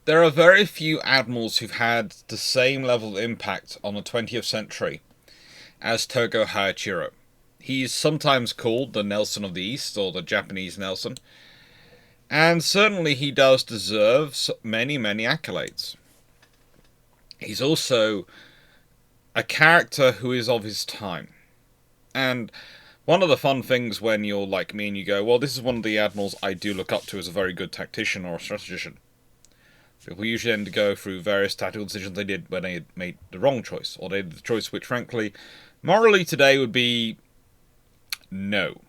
There are very few admirals who've had the same level of impact on the 20th century as Tōgō Heihachirō. He's sometimes called the Nelson of the East, or the Japanese Nelson, and certainly he does deserve many, many accolades. He's also a character who is of his time. And one of the fun things when you're like me and you go, well, this is one of the admirals I do look up to as a very good tactician or a strategician. People usually tend to go through various tactical decisions they did when they made the wrong choice, or they did the choice which, frankly, morally today would be no.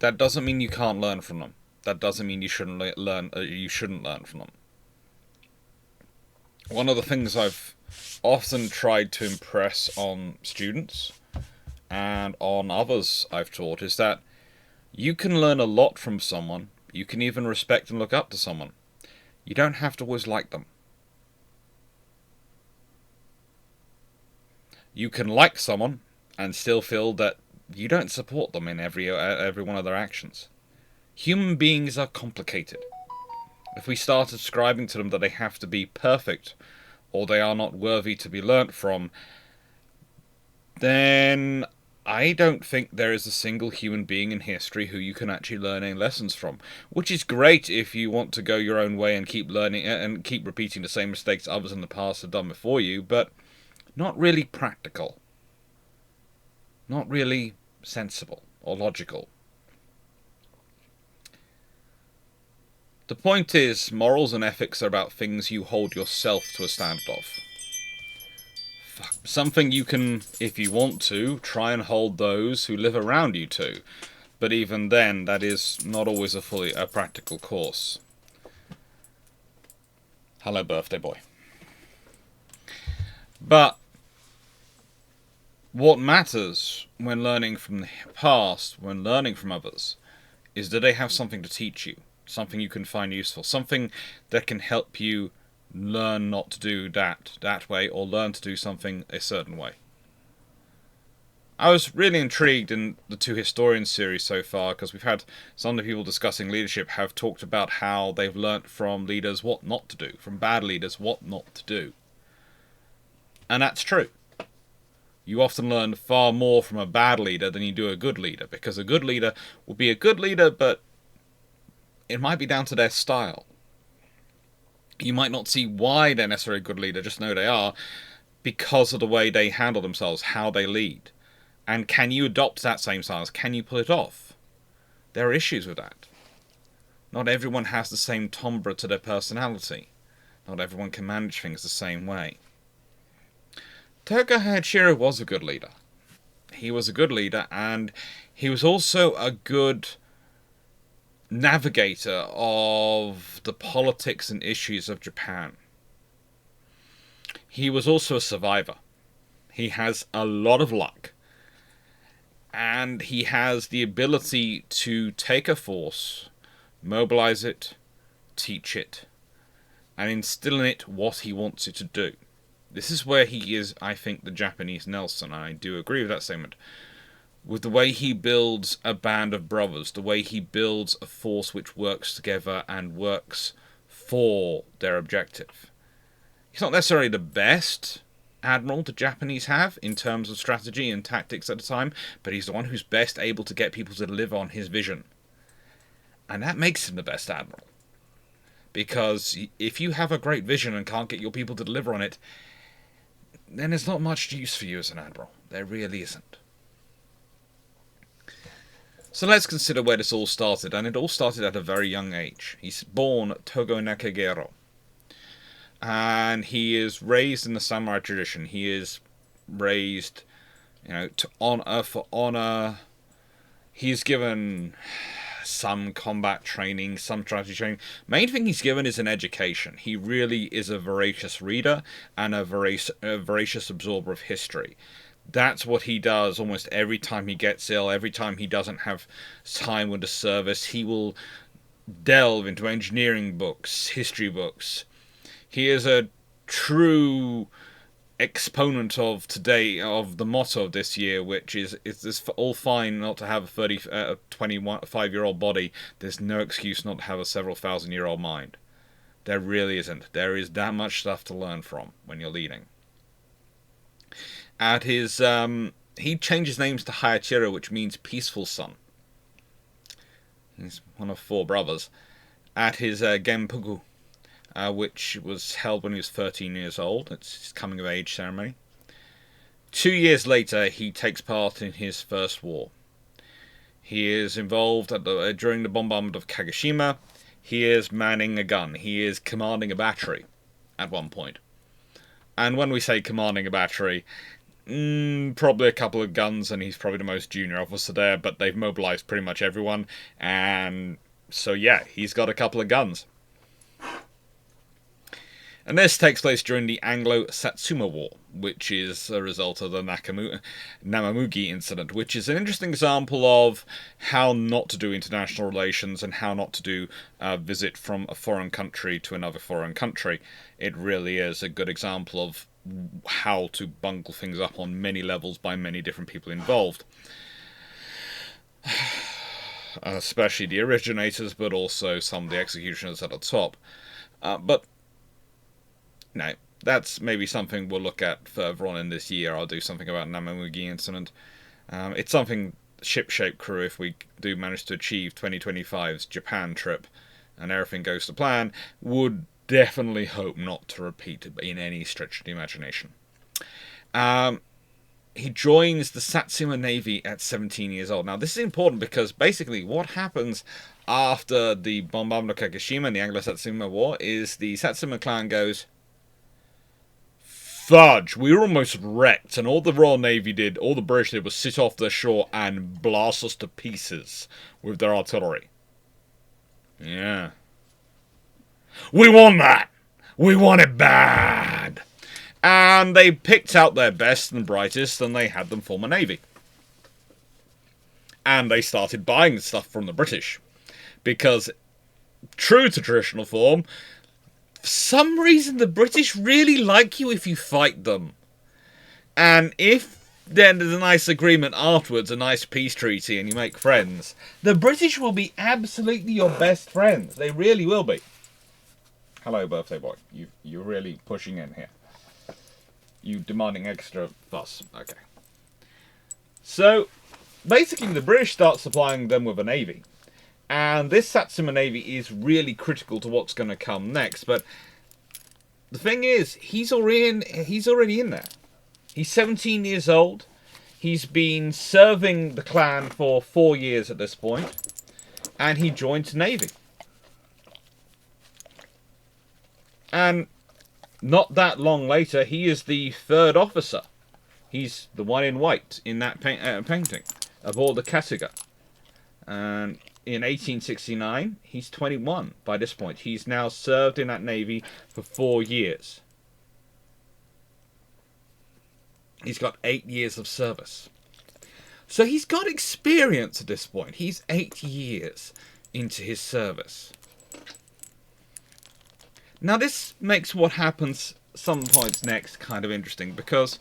That doesn't mean you can't learn from them. That doesn't mean you shouldn't learn. You shouldn't learn from them. One of the things I've often tried to impress on students and on others I've taught is that you can learn a lot from someone. You can even respect and look up to someone. You don't have to always like them. You can like someone and still feel that you don't support them in every one of their actions. Human beings are complicated. If we start ascribing to them that they have to be perfect or they are not worthy to be learnt from, then I don't think there is a single human being in history who you can actually learn any lessons from. Which is great if you want to go your own way and keep learning and keep repeating the same mistakes others in the past have done before you, but not really practical. Not really sensible or logical. The point is, morals and ethics are about things you hold yourself to a standard of. Something you can, if you want to, try and hold those who live around you to. But even then, that is not always a practical course. Hello, birthday boy. But what matters when learning from the past, when learning from others, is that they have something to teach you. Something you can find useful. Something that can help you learn not to do that way, or learn to do something a certain way. I was really intrigued in the two historians series so far, because we've had some of the people discussing leadership have talked about how they've learnt from leaders what not to do, from bad leaders what not to do. And that's true. You often learn far more from a bad leader than you do a good leader, because a good leader will be a good leader, but it might be down to their style. You might not see why they're necessarily a good leader, just know they are, because of the way they handle themselves, how they lead. And can you adopt that same style? Can you pull it off? There are issues with that. Not everyone has the same timbre to their personality. Not everyone can manage things the same way. Tōgō Heihachirō was a good leader. He was a good leader, and he was also a good navigator of the politics and issues of Japan. He was also a survivor. He has a lot of luck. And he has the ability to take a force, mobilize it, teach it, and instill in it what he wants it to do. This is where he is, I think, the Japanese Nelson. I do agree with that statement. With the way he builds a band of brothers, the way he builds a force which works together and works for their objective. He's not necessarily the best admiral the Japanese have in terms of strategy and tactics at the time, but he's the one who's best able to get people to deliver on his vision. And that makes him the best admiral. Because if you have a great vision and can't get your people to deliver on it, then there's not much use for you as an admiral. There really isn't. So let's consider where this all started, and it all started at a very young age. He's born Tōgō Heihachirō, and he is raised in the samurai tradition. He is raised, to honor for honor. He's given some combat training, some strategy training. Main thing he's given is an education. He really is a voracious reader and a voracious absorber of history. That's what he does almost every time he gets ill, every time he doesn't have time with the service. He will delve into engineering books, history books. He is a true exponent of today, of the motto of this year, which is this all fine not to have a 25-year-old body. There's no excuse not to have a several thousand-year-old mind. There really isn't. There is that much stuff to learn from when you're leading. At his, he changed his names to Heihachirō, which means peaceful son. He's one of 4 brothers. At his Genpuku, which was held when he was 13 years old. It's his coming of age ceremony. 2 years later, he takes part in his first war. He is involved during the bombardment of Kagoshima. He is manning a gun. He is commanding a battery at one point. And when we say commanding a battery, probably a couple of guns, and he's probably the most junior officer there, but they've mobilized pretty much everyone. And so, yeah, he's got a couple of guns. And this takes place during the Anglo-Satsuma War, which is a result of the Namamugi incident, which is an interesting example of how not to do international relations and how not to do a visit from a foreign country to another foreign country. It really is a good example of how to bungle things up on many levels by many different people involved. Especially the originators, but also some of the executioners at the top. But no, that's maybe something we'll look at further on in this year. I'll do something about Namamugi incident. It's something shipshape crew, if we do manage to achieve 2025's Japan trip and everything goes to plan, would definitely hope not to repeat in any stretch of the imagination. He joins the Satsuma Navy at 17 years old. Now, this is important because basically what happens after the bombardment of Kagoshima and the Anglo-Satsuma War is the Satsuma clan goes, fudge, we were almost wrecked, and all the Royal Navy did, all the British did, was sit off their shore and blast us to pieces with their artillery. Yeah. We won that! We won it bad! And they picked out their best and brightest, and they had them form a navy. And they started buying stuff from the British. Because, true to traditional form, for some reason the British really like you if you fight them. And if then there's a nice agreement afterwards, a nice peace treaty, and you make friends, the British will be absolutely your best friends. They really will be. Hello, birthday boy. You're really pushing in here. You demanding extra fuss. Okay. So, basically the British start supplying them with a navy. And this Satsuma Navy is really critical to what's going to come next. But the thing is, he's already in there. He's 17 years old. He's been serving the clan for 4 years at this point. And he joins the Navy. And not that long later, he is the 3rd officer. He's the one in white in that painting aboard the Kasuga. And in 1869, he's 21 by this point. He's now served in that Navy for 4 years. He's got 8 years of service. So he's got experience at this point. He's 8 years into his service. Now this makes what happens some points next kind of interesting, because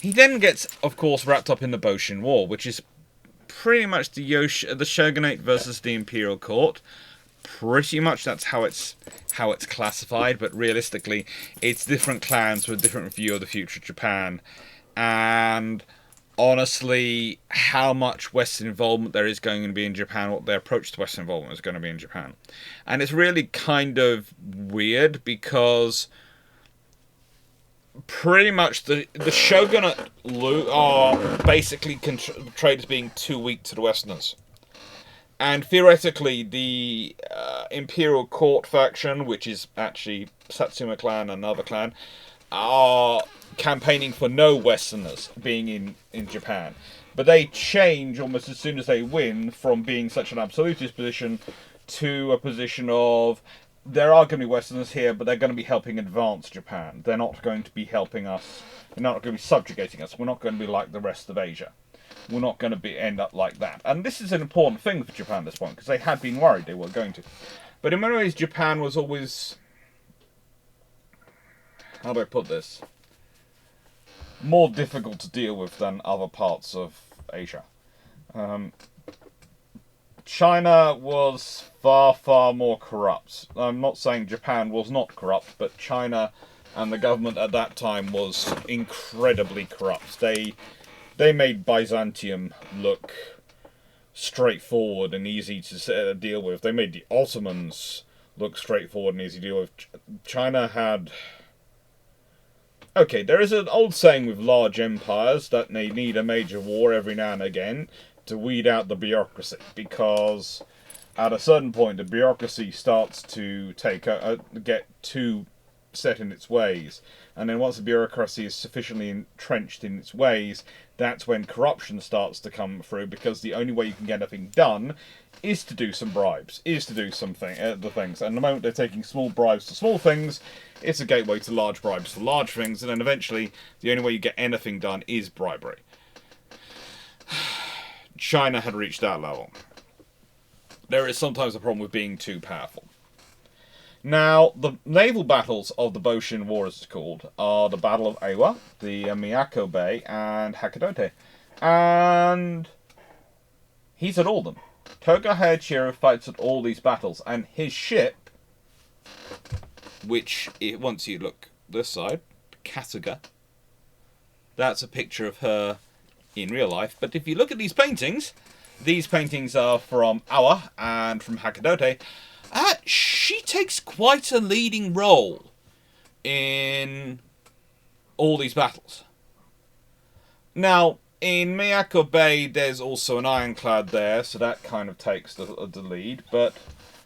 he then gets, of course, wrapped up in the Boshin War, which is pretty much the shogunate versus the imperial court. Pretty much that's how it's classified, but realistically, it's different clans with a different view of the future of Japan. And honestly, how much Western involvement there is going to be in Japan, what their approach to Western involvement is going to be in Japan. And it's really kind of weird because pretty much the shogunate are basically portrayed as being too weak to the Westerners. And theoretically, the Imperial Court faction, which is actually Satsuma clan and another clan, are campaigning for no Westerners being in Japan. But they change almost as soon as they win from being such an absolutist position to a position of there are going to be Westerners here, but they're going to be helping advance Japan. They're not going to be helping us. They're not going to be subjugating us. We're not going to be like the rest of Asia. We're not going to end up like that. And this is an important thing for Japan at this point, because they had been worried they were going to. But in many ways, Japan was always how do I put this? More difficult to deal with than other parts of Asia. China was far, far more corrupt. I'm not saying Japan was not corrupt, but China and the government at that time was incredibly corrupt. They made Byzantium look straightforward and easy to deal with. They made the Ottomans look straightforward and easy to deal with. China had... Okay, there is an old saying with large empires that they need a major war every now and again to weed out the bureaucracy, because at a certain point the bureaucracy starts to get too set in its ways, and then once the bureaucracy is sufficiently entrenched in its ways, that's when corruption starts to come through, because the only way you can get anything done is to do some bribes, is to do something, the things, and the moment they're taking small bribes for small things, it's a gateway to large bribes for large things, and then eventually the only way you get anything done is bribery. China had reached that level. There is sometimes a problem with being too powerful. Now, the naval battles of the Boshin War, as it's called, are the Battle of Ewa, the Miyako Bay, and Hakodate. And he's at all of them. Tōgō Heihachirō fights at all these battles, and his ship, which, once you look this side, Kasuga, that's a picture of her in real life, but if you look at these paintings are from Awa and from Hakodate. She takes quite a leading role in all these battles. Now, in Miyako Bay, there's also an ironclad there, so that kind of takes the lead, but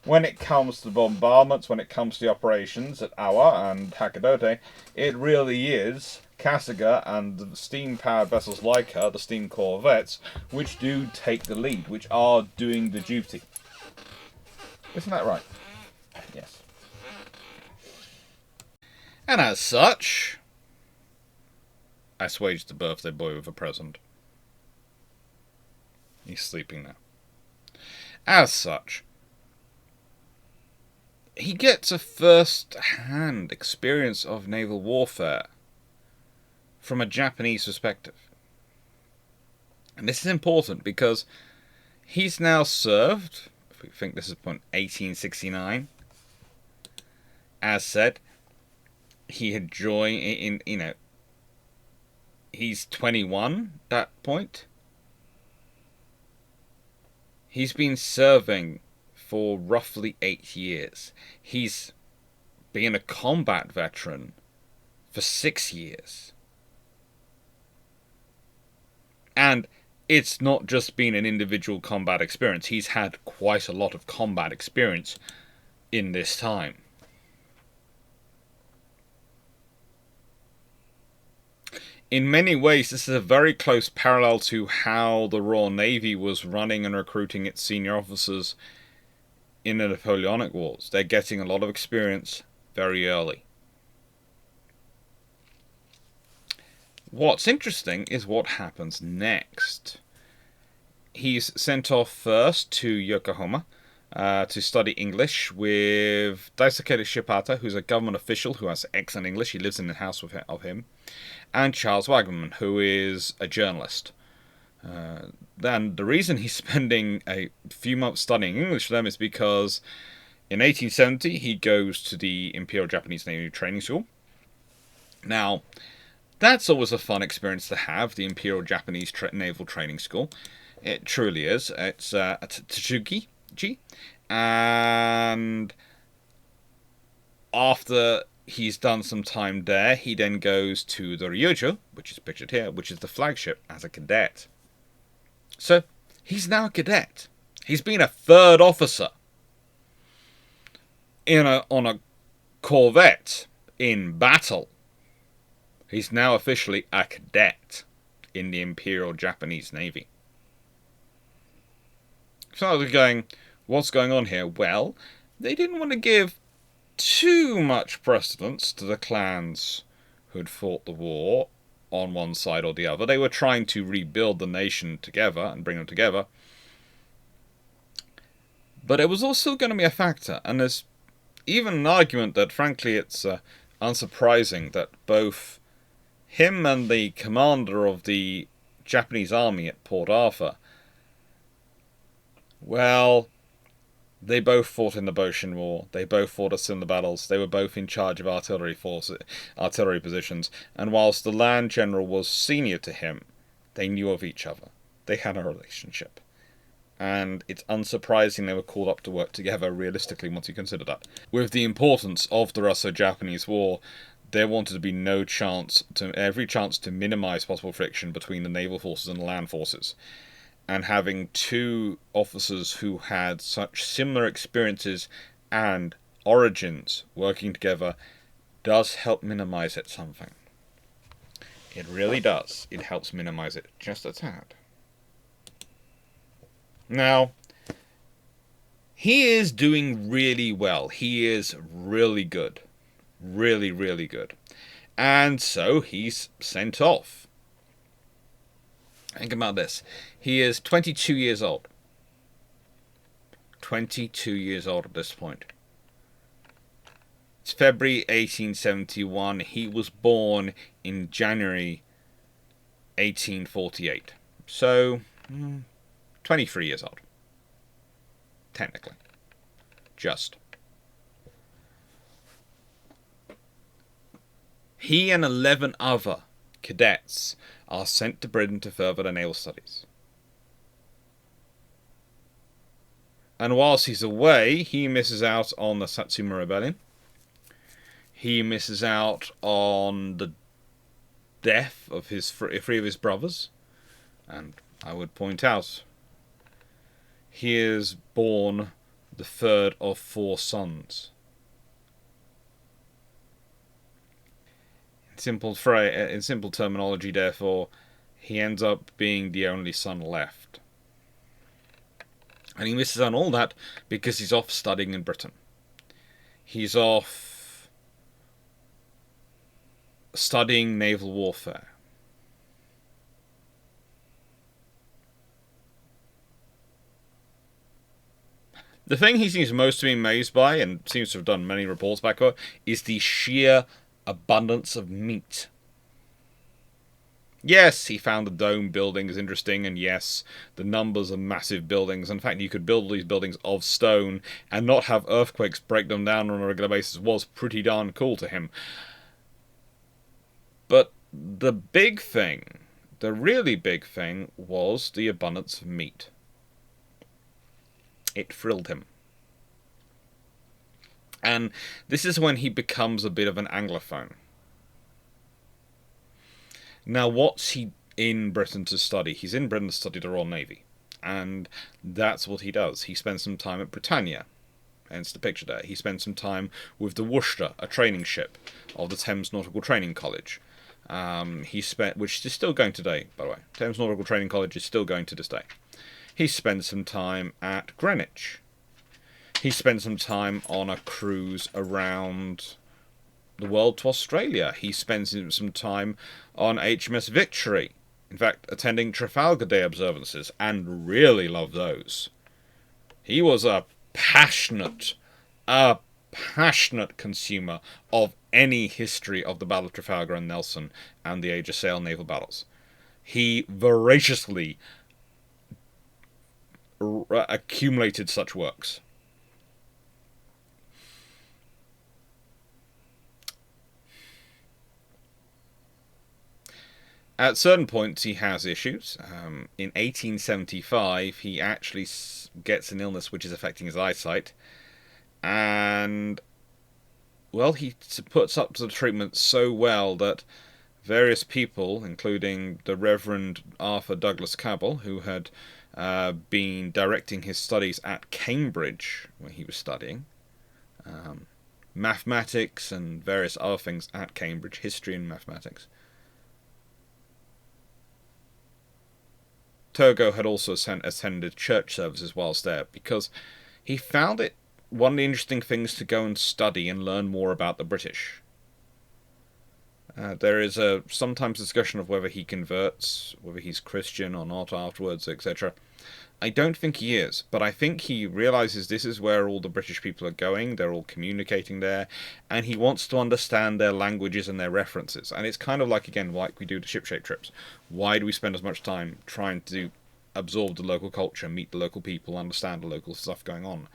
when it comes to bombardments, when it comes to the operations at Awa and Hakodate, it really is Kasuga and the steam-powered vessels like her, the steam corvettes, which do take the lead, which are doing the duty. Isn't that right? Yes. And as such, I assuaged the birthday boy with a present. He's sleeping now. As such, he gets a first-hand experience of naval warfare from a Japanese perspective. And this is important because he's now served, if we think this is point 1869, as said, he had joined he's 21 at that point. He's been serving for roughly 8 years. He's been a combat veteran for 6 years. And it's not just been an individual combat experience. He's had quite a lot of combat experience in this time. In many ways, this is a very close parallel to how the Royal Navy was running and recruiting its senior officers in the Napoleonic Wars. They're getting a lot of experience very early. What's interesting is what happens next. He's sent off first to Yokohama to study English with Daisuke Shibata, who's a government official who has excellent English. He lives in the house of him. And Charles Wagnerman, who is a journalist. Then the reason he's spending a few months studying English for them is because in 1870 he goes to the Imperial Japanese Navy Training School. Now, that's always a fun experience to have, the Imperial Japanese Naval Training School. It truly is. It's at Tsushima. And after he's done some time there, he then goes to the Ryujo, which is pictured here, which is the flagship, as a cadet. So, he's now a cadet. He's been a third officer on a corvette in battle. He's now officially a cadet in the Imperial Japanese Navy. So I was going, what's going on here? Well, they didn't want to give too much precedence to the clans who had fought the war on one side or the other. They were trying to rebuild the nation together and bring them together. But it was also going to be a factor, and there's even an argument that, frankly, it's unsurprising that both him and the commander of the Japanese army at Port Arthur, well, they both fought in the Boshin War. They both fought at similar battles. They were both in charge of artillery positions. And whilst the land general was senior to him, they knew of each other. They had a relationship. And it's unsurprising they were called up to work together, realistically, once you consider that. With the importance of the Russo-Japanese War, there wanted to be every chance to minimize possible friction between the naval forces and the land forces. And having two officers who had such similar experiences and origins working together does help minimize it something. It really does. It helps minimize it just a tad. Now, he is doing really well. He is really good. Really, really good. And so he's sent off. Think about this. He is 22 years old. 22 years old at this point. It's February 1871. He was born in January 1848. So, 23 years old. Technically. Just. He and 11 other cadets are sent to Britain to further their naval studies. And whilst he's away, he misses out on the Satsuma Rebellion. He misses out on the death of three of his brothers. And I would point out, he is born the third of 4 sons. In simple terminology, therefore, he ends up being the only son left. And he misses on all that because he's off studying in Britain. He's off studying naval warfare. The thing he seems most to be amazed by, and seems to have done many reports back over, is the sheer abundance of meat. Yes, he found the dome buildings interesting, and yes, the numbers of massive buildings. In fact, you could build all these buildings of stone and not have earthquakes break them down on a regular basis was pretty darn cool to him. But the big thing, the really big thing, was the abundance of meat. It thrilled him. And this is when he becomes a bit of an Anglophone. Now, what's he in Britain to study? He's in Britain to study the Royal Navy. And that's what he does. He spends some time at Britannia. Hence the picture there. He spends some time with the Worcester, a training ship of the Thames Nautical Training College. Which is still going today, by the way. Thames Nautical Training College is still going to this day. He spends some time at Greenwich. He spent some time on a cruise around the world to Australia. He spent some time on HMS Victory. In fact, attending Trafalgar Day observances, and really loved those. He was a passionate consumer of any history of the Battle of Trafalgar and Nelson and the Age of Sail naval battles. He voraciously accumulated such works. At certain points, he has issues. In 1875, he actually gets an illness which is affecting his eyesight. And, well, he puts up to the treatment so well that various people, including the Reverend Arthur Douglas Cabell, who had been directing his studies at Cambridge, where he was studying, mathematics and various other things at Cambridge, history and mathematics. Tōgō had also attended church services whilst there, because he found it one of the interesting things to go and study and learn more about the British. There is a sometimes discussion of whether he converts, whether he's Christian or not afterwards, etc. I don't think he is, but I think he realizes this is where all the British people are going. They're all communicating there, and he wants to understand their languages and their references. And it's kind of like, again, like we do the ship shape trips. Why do we spend as much time trying to absorb the local culture, meet the local people, understand the local stuff going on?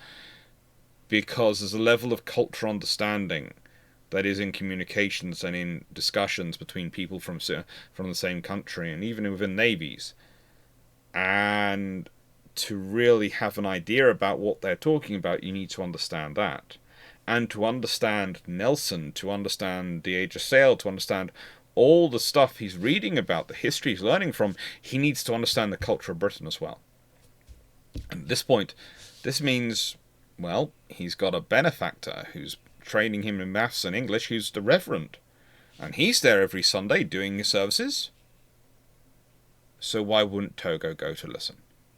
Because there's a level of cultural understanding that is in communications and in discussions between people from the same country, and even within navies. And to really have an idea about what they're talking about, you need to understand that. And to understand Nelson, to understand the Age of Sail, to understand all the stuff he's reading about, the history he's learning from, he needs to understand the culture of Britain as well. And at this point, this means, well, he's got a benefactor who's training him in maths and English, who's the Reverend. And he's there every Sunday doing his services. So why wouldn't Tōgō go to listen?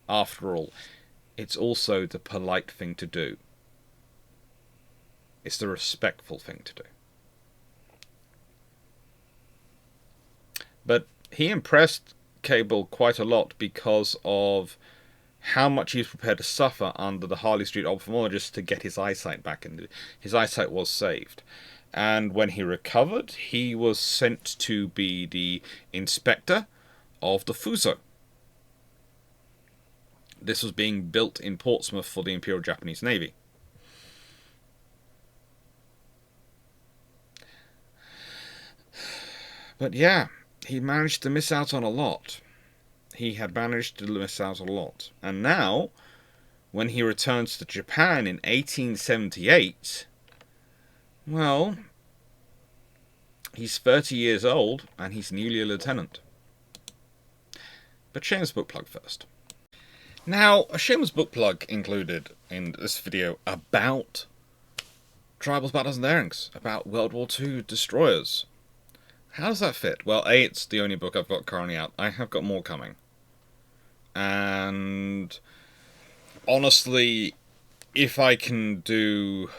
After all, it's also the polite thing to do. It's the respectful thing to do. But he impressed Cable quite a lot because of how much he was prepared to suffer under the Harley Street ophthalmologist to get his eyesight back. And his eyesight was saved. And when he recovered, he was sent to be the inspector of the Fuso. This was being built in Portsmouth for the Imperial Japanese Navy. But yeah, he managed to miss out on a lot. He had managed to miss out on a lot. And now, when he returns to Japan in 1878, well, he's 30 years old and he's newly a lieutenant. But shameless book plug first. Now, a shameless book plug included in this video about Tribals, Battles and Airings, about World War II destroyers. How does that fit? Well, A, it's the only book I've got currently out. I have got more coming. And honestly, if I can do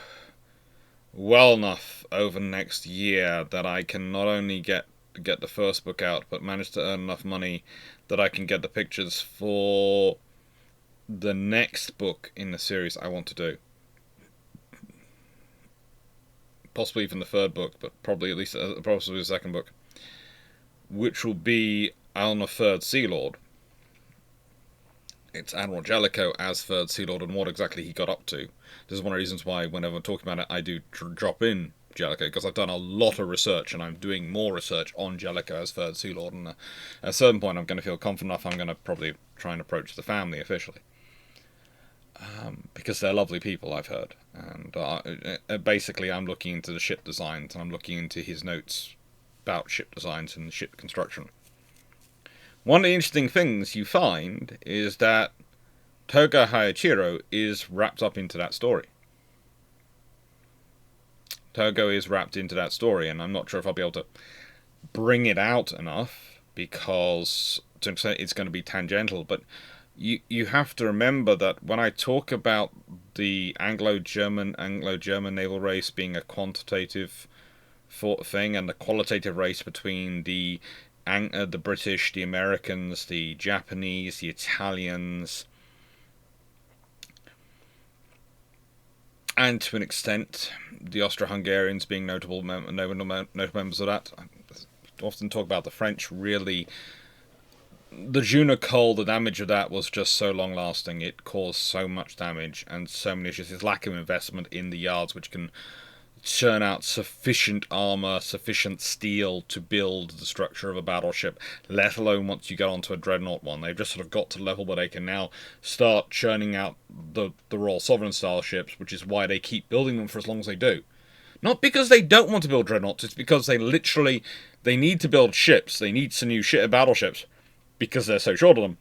well enough over the next year that I can not only get the first book out, but manage to earn enough money that I can get the pictures for the next book in the series I want to do. Possibly even the third book, but probably at least possibly the second book, which will be Alan the Third Sea Lord. It's Admiral Jellicoe as Third Sea Lord and what exactly he got up to. This is one of the reasons why whenever I'm talking about it, I do drop in Jellicoe, because I've done a lot of research and I'm doing more research on Jellicoe as Third Sea Lord, and at a certain point I'm going to feel confident enough I'm going to probably try and approach the family officially. Because they're lovely people, I've heard. And basically I'm looking into the ship designs, and I'm looking into his notes about ship designs and ship construction. One of the interesting things you find is that Tōgō Heihachirō is wrapped up into that story. Tōgō is wrapped into that story, and I'm not sure if I'll be able to bring it out enough, because to an extent it's going to be tangential, but you have to remember that when I talk about the Anglo-German naval race being a quantitative thing, and the qualitative race between the British, the Americans, the Japanese, the Italians, and to an extent the Austro-Hungarians being notable members of that. I often talk about the French. Really, the Junicole, the damage of that was just so long-lasting. It caused so much damage and so many issues. This lack of investment in the yards, which can churn out sufficient armor, sufficient steel to build the structure of a battleship, let alone once you get onto a dreadnought one. They've just sort of got to the level where they can now start churning out the Royal Sovereign style ships, which is why they keep building them for as long as they do. Not because they don't want to build dreadnoughts, it's because they need to build ships. They need some new battleships because they're so short of them.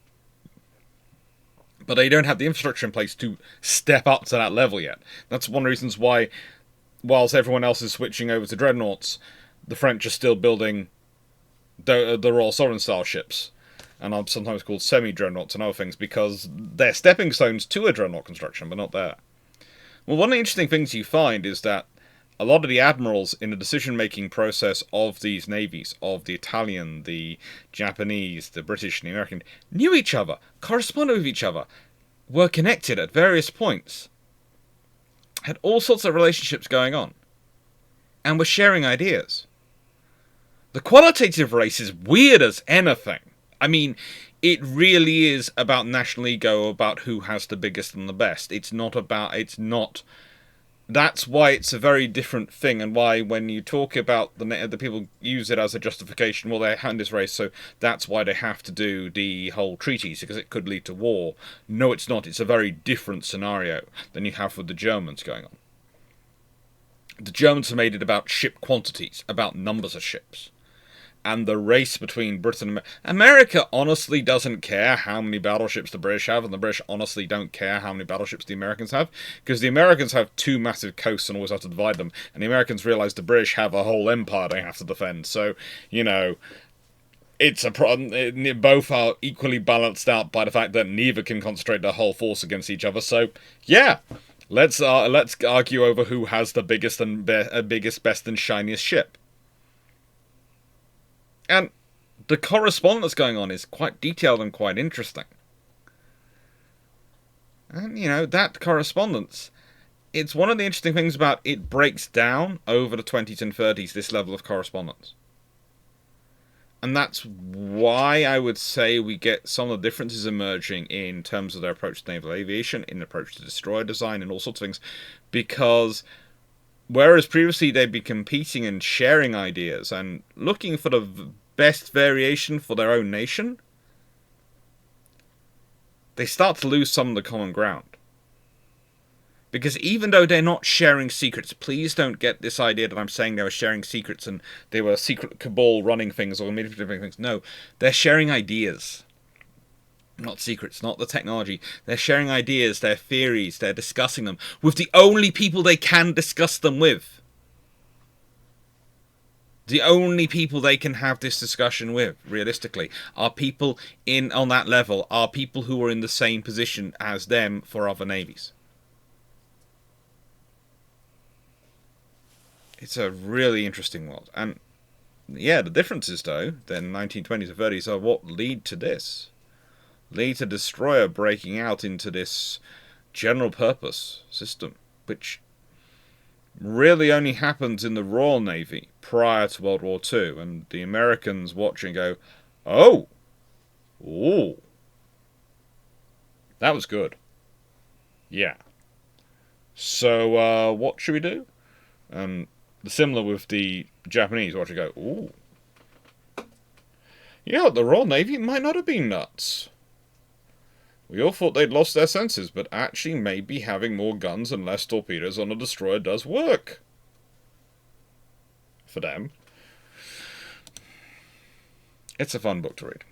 But they don't have the infrastructure in place to step up to that level yet. That's one of the reasons why, whilst everyone else is switching over to dreadnoughts, the French are still building the Royal Sovereign style ships, and are sometimes called semi-dreadnoughts and other things, because they're stepping stones to a dreadnought construction, but not there. Well, one of the interesting things you find is that a lot of the admirals in the decision-making process of these navies, of the Italian, the Japanese, the British, and the American, knew each other, corresponded with each other, were connected at various points, had all sorts of relationships going on, and were sharing ideas. The qualitative race is weird as anything. I mean, it really is about national ego, about who has the biggest and the best. That's why it's a very different thing, and why when you talk about the people use it as a justification, well, they're in this race, so that's why they have to do the whole treaties, because it could lead to war. No, it's not. It's a very different scenario than you have with the Germans going on. The Germans have made it about ship quantities, about numbers of ships. And the race between Britain and America honestly doesn't care how many battleships the British have, and the British honestly don't care how many battleships the Americans have, because the Americans have two massive coasts and always have to divide them, and the Americans realise the British have a whole empire they have to defend. So, it's a problem. Both are equally balanced out by the fact that neither can concentrate their whole force against each other. So, yeah, let's argue over who has the biggest, best, and shiniest ship. And the correspondence going on is quite detailed and quite interesting. And, that correspondence, it's one of the interesting things about it breaks down over the 20s and 30s, this level of correspondence. And that's why I would say we get some of the differences emerging in terms of their approach to naval aviation, in approach to destroyer design, and all sorts of things. Because whereas previously they'd be competing and sharing ideas and looking for the best variation for their own nation, they start to lose some of the common ground. Because even though they're not sharing secrets, please don't get this idea that I'm saying they were sharing secrets and they were a secret cabal running things or manipulating things. No, they're sharing ideas. Not secrets, not the technology. They're sharing ideas, their theories, they're discussing them with the only people they can discuss them with. The only people they can have this discussion with, realistically, are people on that level, are people who are in the same position as them for other navies. It's a really interesting world. And, yeah, the differences, though, then 1920s and 30s, are what lead to this. Lead to destroyer breaking out into this general purpose system, which really only happens in the Royal Navy prior to World War II, and the Americans watch and go, oh, that was good. Yeah. So, what should we do? Similar with the Japanese watch and go, ooh. Yeah, the Royal Navy might not have been nuts. We all thought they'd lost their senses, but actually maybe having more guns and less torpedoes on a destroyer does work. For them. It's a fun book to read.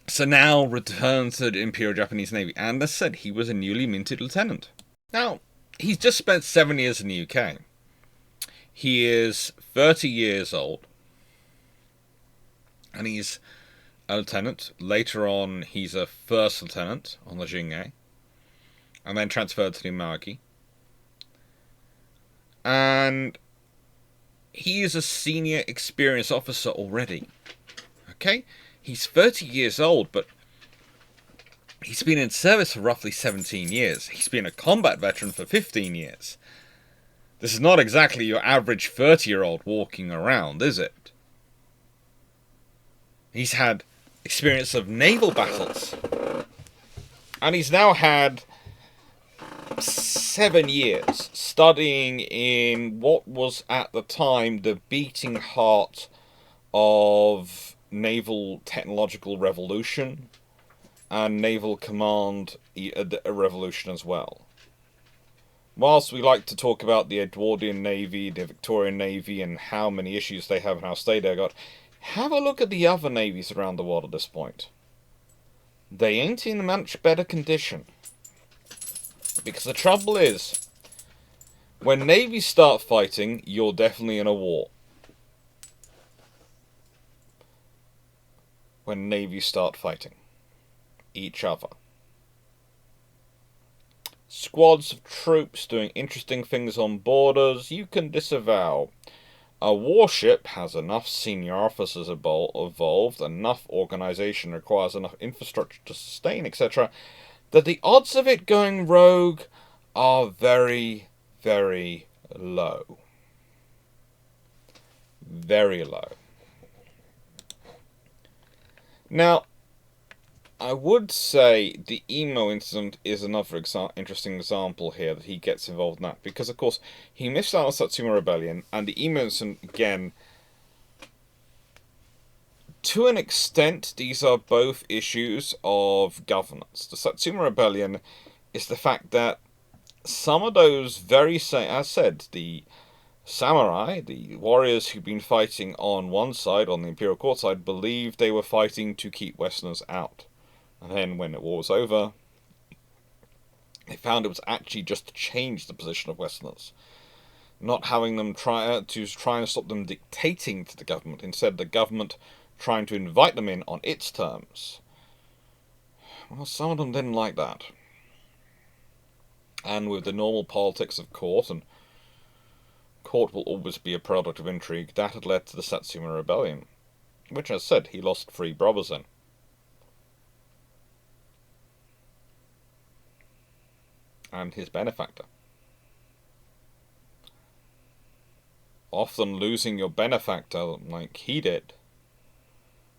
So now return to the Imperial Japanese Navy, and as said, he was a newly minted lieutenant. Now, he's just spent 7 years in the UK. He is 30 years old, and he's a lieutenant. Later on, he's a first lieutenant on the Jingei, and then transferred to the Imagi. And he is a senior experienced officer already. Okay? He's 30 years old, but he's been in service for roughly 17 years. He's been a combat veteran for 15 years. This is not exactly your average 30-year-old walking around, is it? He's had experience of naval battles. And he's now had 7 years studying in what was at the time the beating heart of naval technological revolution and naval command revolution as well. Whilst we like to talk about the Edwardian Navy, the Victorian Navy, and how many issues they have and how stay they got, have a look at the other navies around the world at this point. They ain't in much better condition. Because the trouble is, when navies start fighting, you're definitely in a war. When navies start fighting each other. Squads of troops doing interesting things on borders, you can disavow. A warship has enough senior officers involved, enough organisation, requires enough infrastructure to sustain, etc., that the odds of it going rogue are very, very low. Very low. Now, I would say the emo incident is another interesting example here that he gets involved in that, because of course he missed out on the Satsuma Rebellion, and the emo incident, again, to an extent, these are both issues of governance. The Satsuma Rebellion is the fact that some of those as said, the samurai, the warriors who've been fighting on one side, on the Imperial Court side, believed they were fighting to keep Westerners out. And then when the war was over, they found it was actually just to change the position of Westerners. Not having them try and stop them dictating to the government. Instead, the government trying to invite them in on its terms. Well, some of them didn't like that. And with the normal politics of court, and court will always be a product of intrigue, that had led to the Satsuma Rebellion, which, as said, he lost 3 brothers in. And his benefactor. Often losing your benefactor, like he did,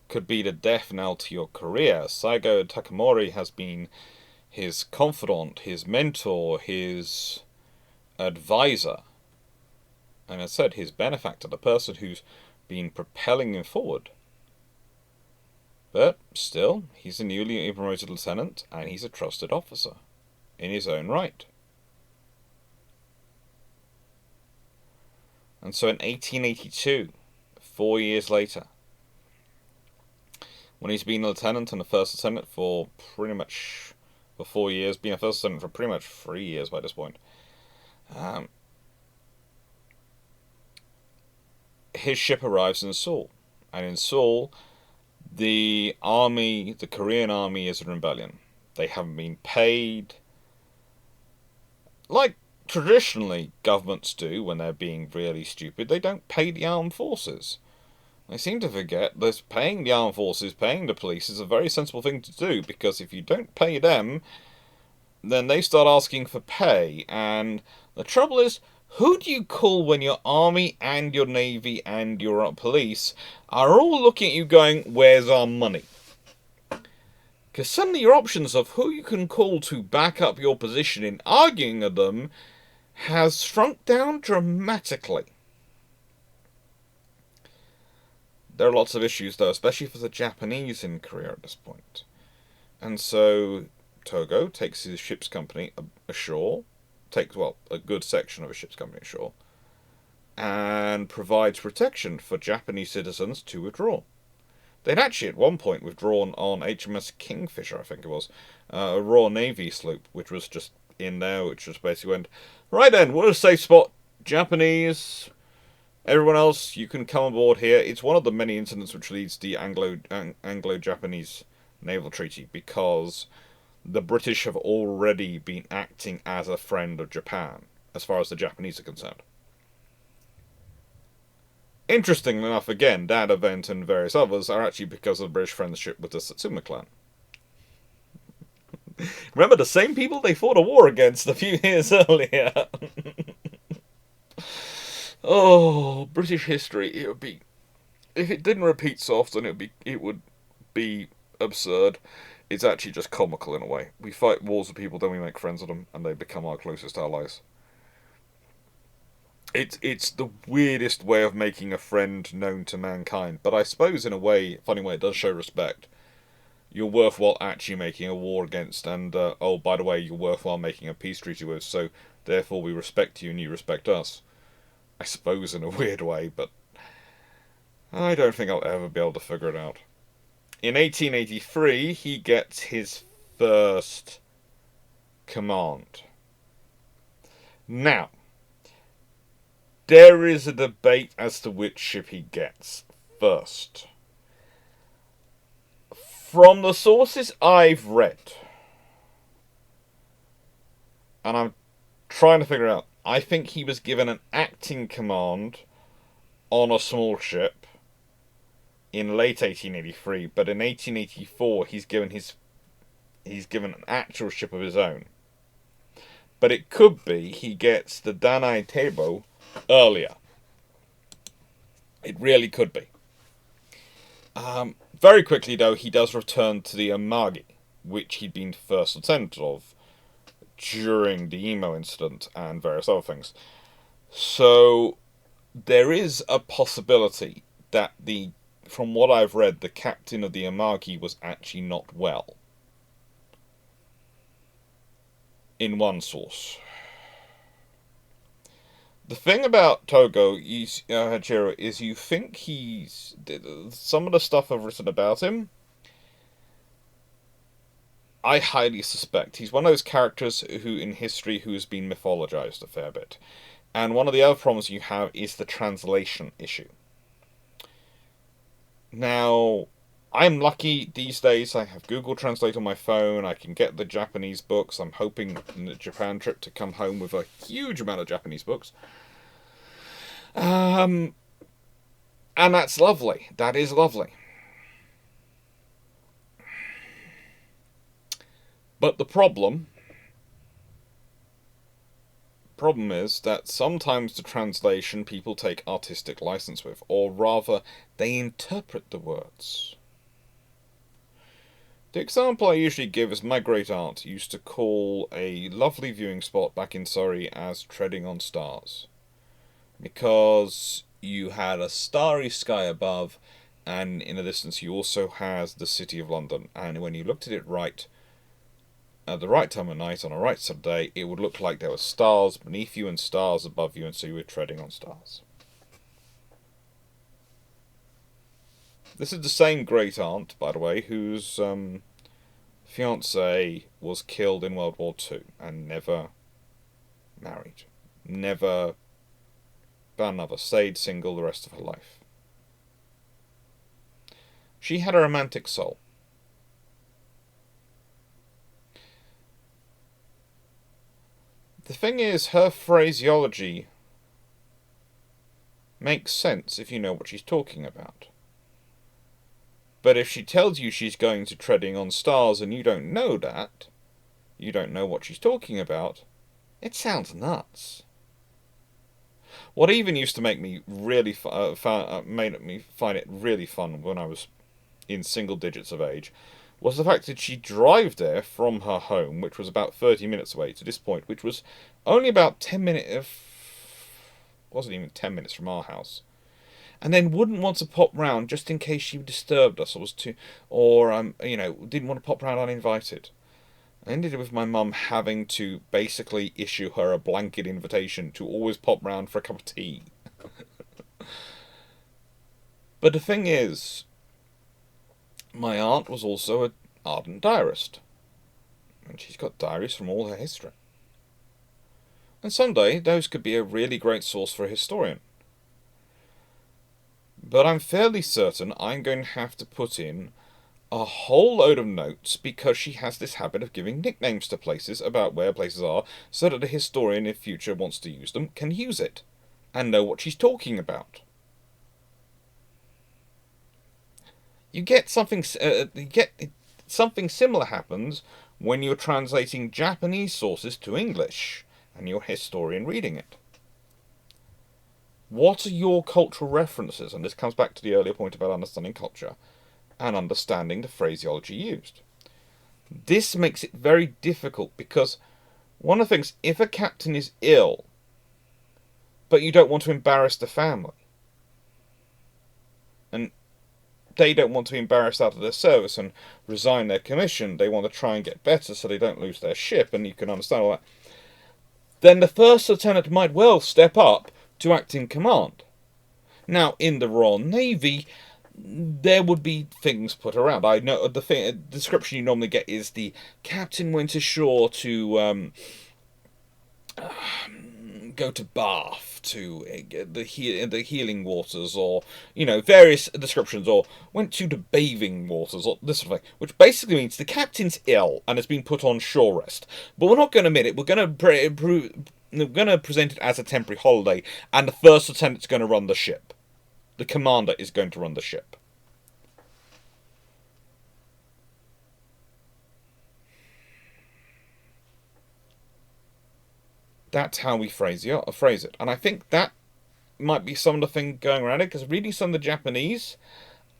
could be the death knell to your career. Saigo Takamori has been his confidant, his mentor, his advisor. And as I said, his benefactor, the person who's been propelling him forward. But still, he's a newly promoted lieutenant, and he's a trusted officer in his own right. And so in 1882, 4 years later, when he's been a lieutenant and a first lieutenant for 4 years, being a first lieutenant for pretty much 3 years by this point, his ship arrives in Seoul. And in Seoul, the Korean army is in rebellion. They haven't been paid. Like traditionally governments do when they're being really stupid, they don't pay the armed forces. They seem to forget that paying the armed forces, paying the police is a very sensible thing to do, because if you don't pay them, then they start asking for pay. And the trouble is, who do you call when your army and your navy and your police are all looking at you going, where's our money? Because suddenly your options of who you can call to back up your position in arguing with them has shrunk down dramatically. There are lots of issues, though, especially for the Japanese in Korea at this point. And so Togo takes his ship's company ashore, a good section of a ship's company ashore, and provides protection for Japanese citizens to withdraw. They'd actually at one point withdrawn on HMS Kingfisher, I think it was, a Royal Navy sloop, which was just in there, which just basically went, right then, we're a safe spot, Japanese, everyone else, you can come aboard here. It's one of the many incidents which leads to the Anglo-Japanese naval treaty, because the British have already been acting as a friend of Japan, as far as the Japanese are concerned. Interestingly enough, again, that event and various others are actually because of British friendship with the Satsuma clan. Remember, the same people they fought a war against a few years earlier. Oh, British history, it would be... If it didn't repeat so often, it would be absurd. It's actually just comical in a way. We fight wars with people, then we make friends with them, and they become our closest allies. It's the weirdest way of making a friend known to mankind, but I suppose in a way, funny way, it does show respect. You're worthwhile actually making a war against, and oh, by the way, you're worthwhile making a peace treaty with, so therefore we respect you and you respect us. I suppose in a weird way, but I don't think I'll ever be able to figure it out. In 1883, he gets his first command. Now, there is a debate as to which ship he gets first. From the sources I've read, and I'm trying to figure out. I think he was given an acting command on a small ship in late 1883, but in 1884 he's given an actual ship of his own. But it could be he gets the Danai Teibo earlier. It really could be. Very quickly, though, he does return to the Amagi, which he'd been first lieutenant of during the Emo incident and various other things. So there is a possibility that from what I've read, the captain of the Amagi was actually not well. In one source. The thing about Tōgō Heihachirō is you think some of the stuff I've written about him, I highly suspect he's one of those characters in history who has been mythologized a fair bit. And one of the other problems you have is the translation issue. Now, I'm lucky these days. I have Google Translate on my phone. I can get the Japanese books. I'm hoping in the Japan trip to come home with a huge amount of Japanese books. And that's lovely. That is lovely. But the problem is that sometimes the translation people take artistic license with, or rather, they interpret the words. The example I usually give is my great aunt used to call a lovely viewing spot back in Surrey as treading on stars. Because you had a starry sky above, and in the distance you also had the City of London. And when you looked at it right, at the right time of night, on a right side of day, it would look like there were stars beneath you and stars above you, and so you were treading on stars. This is the same great aunt, by the way, whose fiancé was killed in World War II and never married. Never found another, stayed single the rest of her life. She had a romantic soul. The thing is, her phraseology makes sense if you know what she's talking about. But if she tells you she's going to treading on stars and you don't know that, you don't know what she's talking about, it sounds nuts. What even used to make me really made me find it really fun when I was in single digits of age was the fact that she'd drive there from her home, which was about 30 minutes away, to this point, which was only about 10 minutes, wasn't even 10 minutes from our house, and then wouldn't want to pop round just in case she disturbed us, didn't want to pop round uninvited. I ended with my mum having to basically issue her a blanket invitation to always pop round for a cup of tea. But the thing is, my aunt was also an ardent diarist. And she's got diaries from all her history. And someday those could be a really great source for a historian. But I'm fairly certain I'm going to have to put in a whole load of notes because she has this habit of giving nicknames to places about where places are so that a historian, if future wants to use them, can use it and know what she's talking about. You get something similar happens when you're translating Japanese sources to English and you're a historian reading it. What are your cultural references? And this comes back to the earlier point about understanding culture and understanding the phraseology used. This makes it very difficult because one of the things, if a captain is ill, but you don't want to embarrass the family, and they don't want to be embarrassed out of their service and resign their commission, they want to try and get better so they don't lose their ship, and you can understand all that, then the first lieutenant might well step up to act in command. Now, in the Royal Navy, there would be things put around. I know the description you normally get is the captain went ashore to go to bath to the healing waters, or various descriptions, or went to the bathing waters, or this sort of thing, which basically means the captain's ill and has been put on shore rest. But we're not going to admit it. We're going to present it as a temporary holiday, and the first lieutenant's going to run the ship. The commander is going to run the ship. That's how we phrase it. And I think that might be some of the thing going around it, because reading some of the Japanese,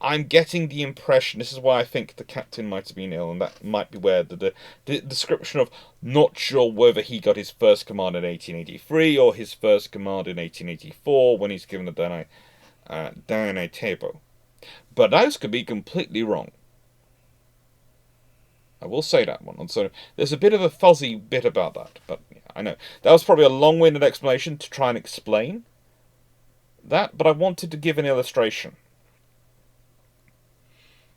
I'm getting the impression, this is why I think the captain might have been ill, and that might be where the description of not sure whether he got his first command in 1883 or his first command in 1884 when he's given the Dainai Teibo. But those could be completely wrong. I will say that one. And so there's a bit of a fuzzy bit about that. But yeah, I know. That was probably a long-winded explanation to try and explain that, but I wanted to give an illustration.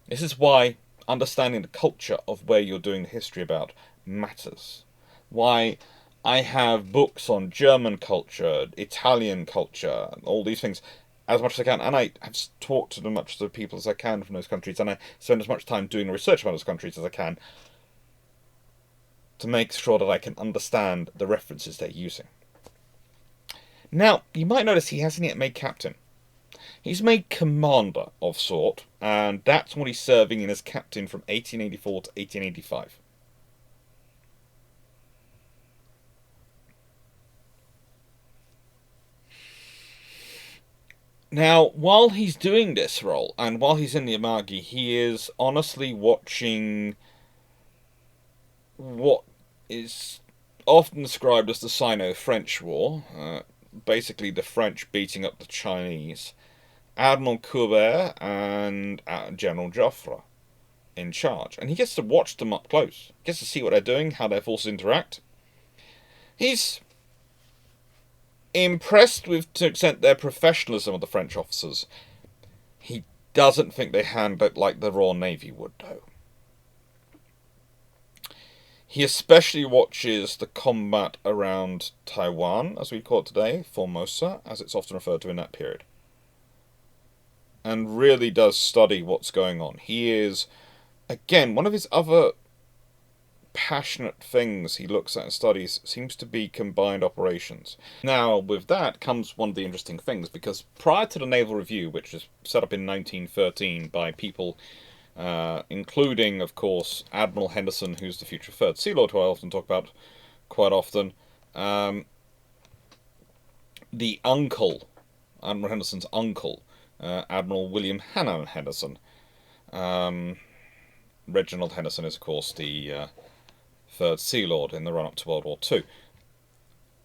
This is why understanding the culture of where you're doing the history about matters. Why I have books on German culture, Italian culture, all these things, as much as I can, and I have talked to as much of the people as I can from those countries, and I spend as much time doing research about those countries as I can to make sure that I can understand the references they're using. Now, you might notice he hasn't yet made captain. He's made commander of sort, and that's what he's serving in as captain from 1884 to 1885. Now, while he's doing this role, and while he's in the Amagi, he is honestly watching what is often described as the Sino-French War, basically the French beating up the Chinese, Admiral Courbet and General Joffre in charge. And he gets to watch them up close. He gets to see what they're doing, how their forces interact. He's impressed with, to an extent, their professionalism of the French officers. He doesn't think they handle it like the Royal Navy would, though. He especially watches the combat around Taiwan, as we call it today, Formosa, as it's often referred to in that period. And really does study what's going on. He is, again, one of his other passionate things he looks at and studies seems to be combined operations. Now, with that comes one of the interesting things, because prior to the Naval Review, which was set up in 1913 by people including, of course, Admiral Henderson, who's the future Third Sea Lord, who I often talk about quite often, the uncle, Admiral Henderson's uncle, Admiral William Hannan Henderson. Reginald Henderson is, of course, the Third Sea Lord in the run-up to World War II.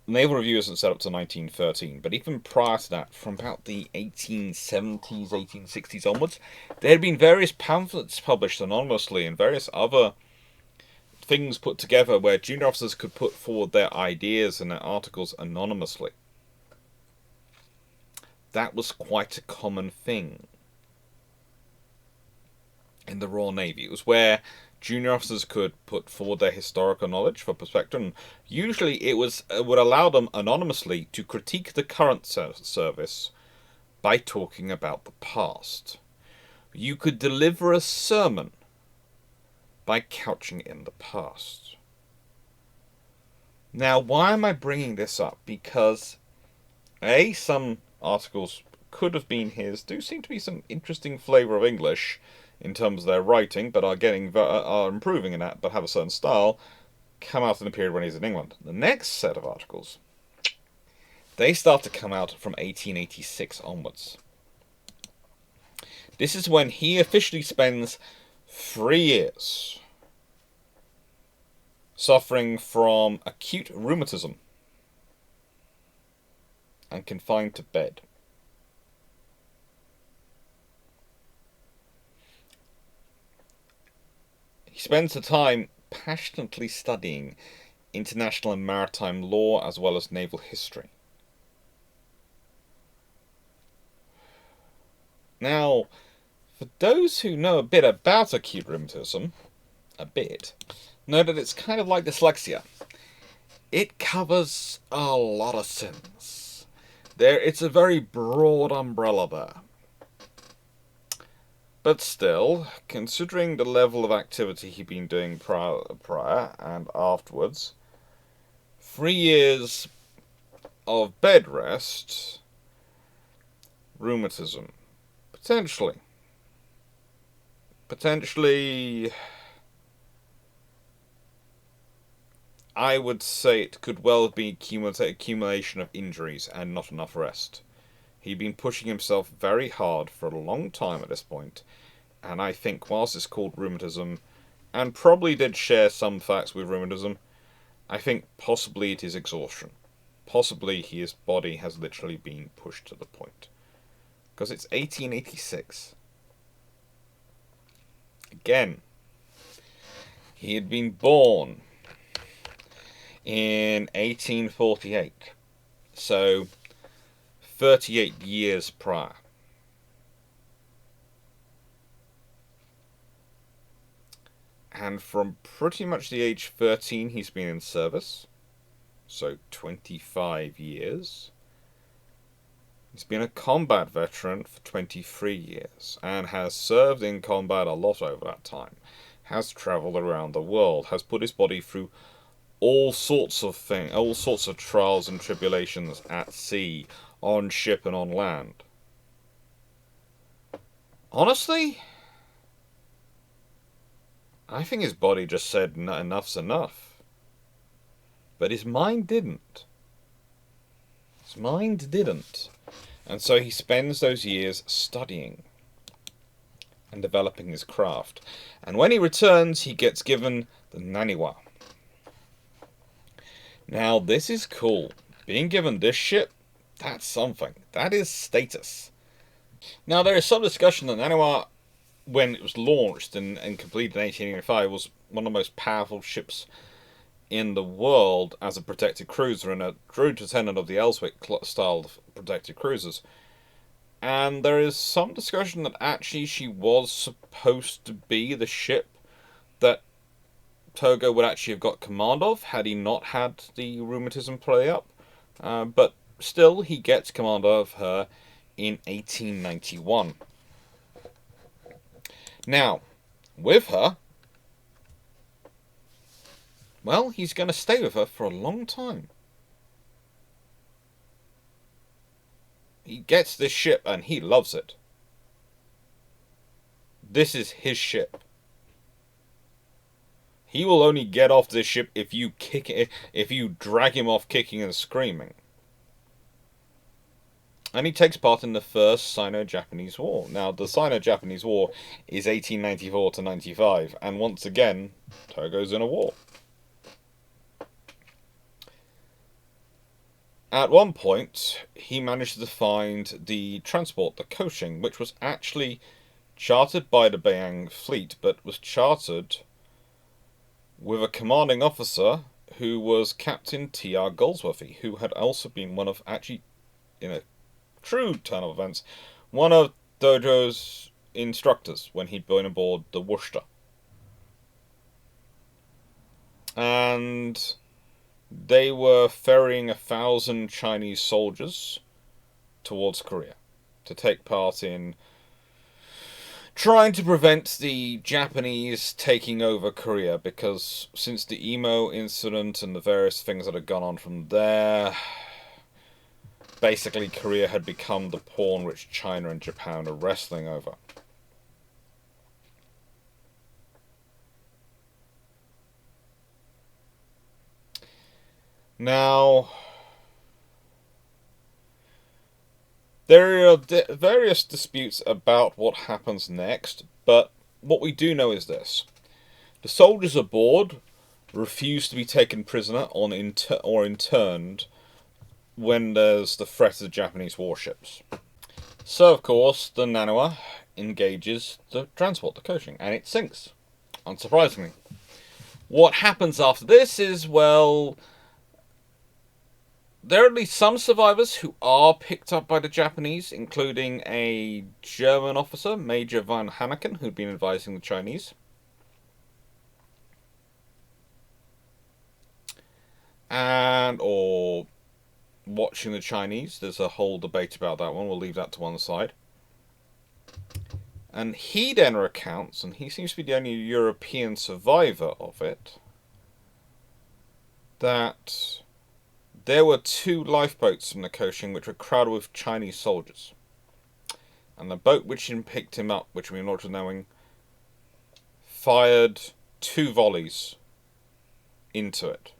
Naval Review isn't set up to 1913, but even prior to that, from about the 1870s, 1860s onwards, there had been various pamphlets published anonymously and various other things put together where junior officers could put forward their ideas and their articles anonymously. That was quite a common thing in the Royal Navy. It was where junior officers could put forward their historical knowledge for perspective, and usually it would allow them anonymously to critique the current service by talking about the past. You could deliver a sermon by couching in the past. Now, why am I bringing this up? Because, A, some articles could have been his, do seem to be some interesting flavour of English in terms of their writing, but are improving in that, but have a certain style, come out in the period when he's in England. The next set of articles, they start to come out from 1886 onwards. This is when he officially spends 3 years suffering from acute rheumatism and confined to bed. He spends the time passionately studying international and maritime law as well as naval history. Now, for those who know a bit about acute rheumatism, know that it's kind of like dyslexia. it covers a lot of sins. It's a very broad umbrella there. But still, considering the level of activity he'd been doing prior and afterwards, 3 years of bed rest, rheumatism, potentially, I would say it could well be accumulation of injuries and not enough rest. He'd been pushing himself very hard for a long time at this point, and I think whilst it's called rheumatism, and probably did share some facts with rheumatism, I think possibly it is exhaustion. Possibly his body has literally been pushed to the point. Because it's 1886. Again, he had been born in 1848. So, 38 years prior. And from pretty much the age 13 he's been in service. So 25 years. He's been a combat veteran for 23 years. And has served in combat a lot over that time. Has travelled around the world. Has put his body through all sorts of things. All sorts of trials and tribulations at sea, on ship and on land. Honestly, I think his body just said enough's enough. But his mind didn't. His mind didn't. And so he spends those years studying and developing his craft. And when he returns, he gets given the Naniwa. Now, this is cool. Being given this ship, that's something. That is status. Now, there is some discussion that Naniwa, when it was launched and completed in 1885, was one of the most powerful ships in the world as a protected cruiser and a true descendant of the Ellswick style of protected cruisers. And there is some discussion that actually she was supposed to be the ship that Tōgō would actually have got command of had he not had the rheumatism play up. But still, he gets command of her in 1891. Now, with her, well, he's going to stay with her for a long time. He gets this ship and he loves it. This is his ship. He will only get off this ship if you drag him off kicking and screaming. And he takes part in the first Sino-Japanese War. Now, the Sino-Japanese War is 1894 to 95, and once again, Tōgō's in a war. At one point, he managed to find the transport, the Koshing, which was actually chartered by the Beiyang fleet, but was chartered with a commanding officer who was Captain T.R. Goldsworthy, who had also been one of, actually, in a true turn of events, one of Dojo's instructors when he'd been aboard the Worcester. And they were ferrying 1,000 Chinese soldiers towards Korea to take part in trying to prevent the Japanese taking over Korea, because since the Imo incident and the various things that had gone on from there, basically Korea had become the pawn which China and Japan are wrestling over. Now, there are various disputes about what happens next, but what we do know is this. The soldiers aboard refuse to be taken prisoner or interned when there's the threat of the Japanese warships. So, of course, the Naniwa engages to transport the Koshing, and it sinks, unsurprisingly. What happens after this is, well, there are at least some survivors who are picked up by the Japanese, including a German officer, Major von Hanneken, who'd been advising the Chinese. or watching the Chinese. There's a whole debate about that one. We'll leave that to one side. And he then recounts, and he seems to be the only European survivor of it, that there were 2 lifeboats from the Koshing which were crowded with Chinese soldiers. And the boat which picked him up, which we not knowing, fired 2 volleys into it,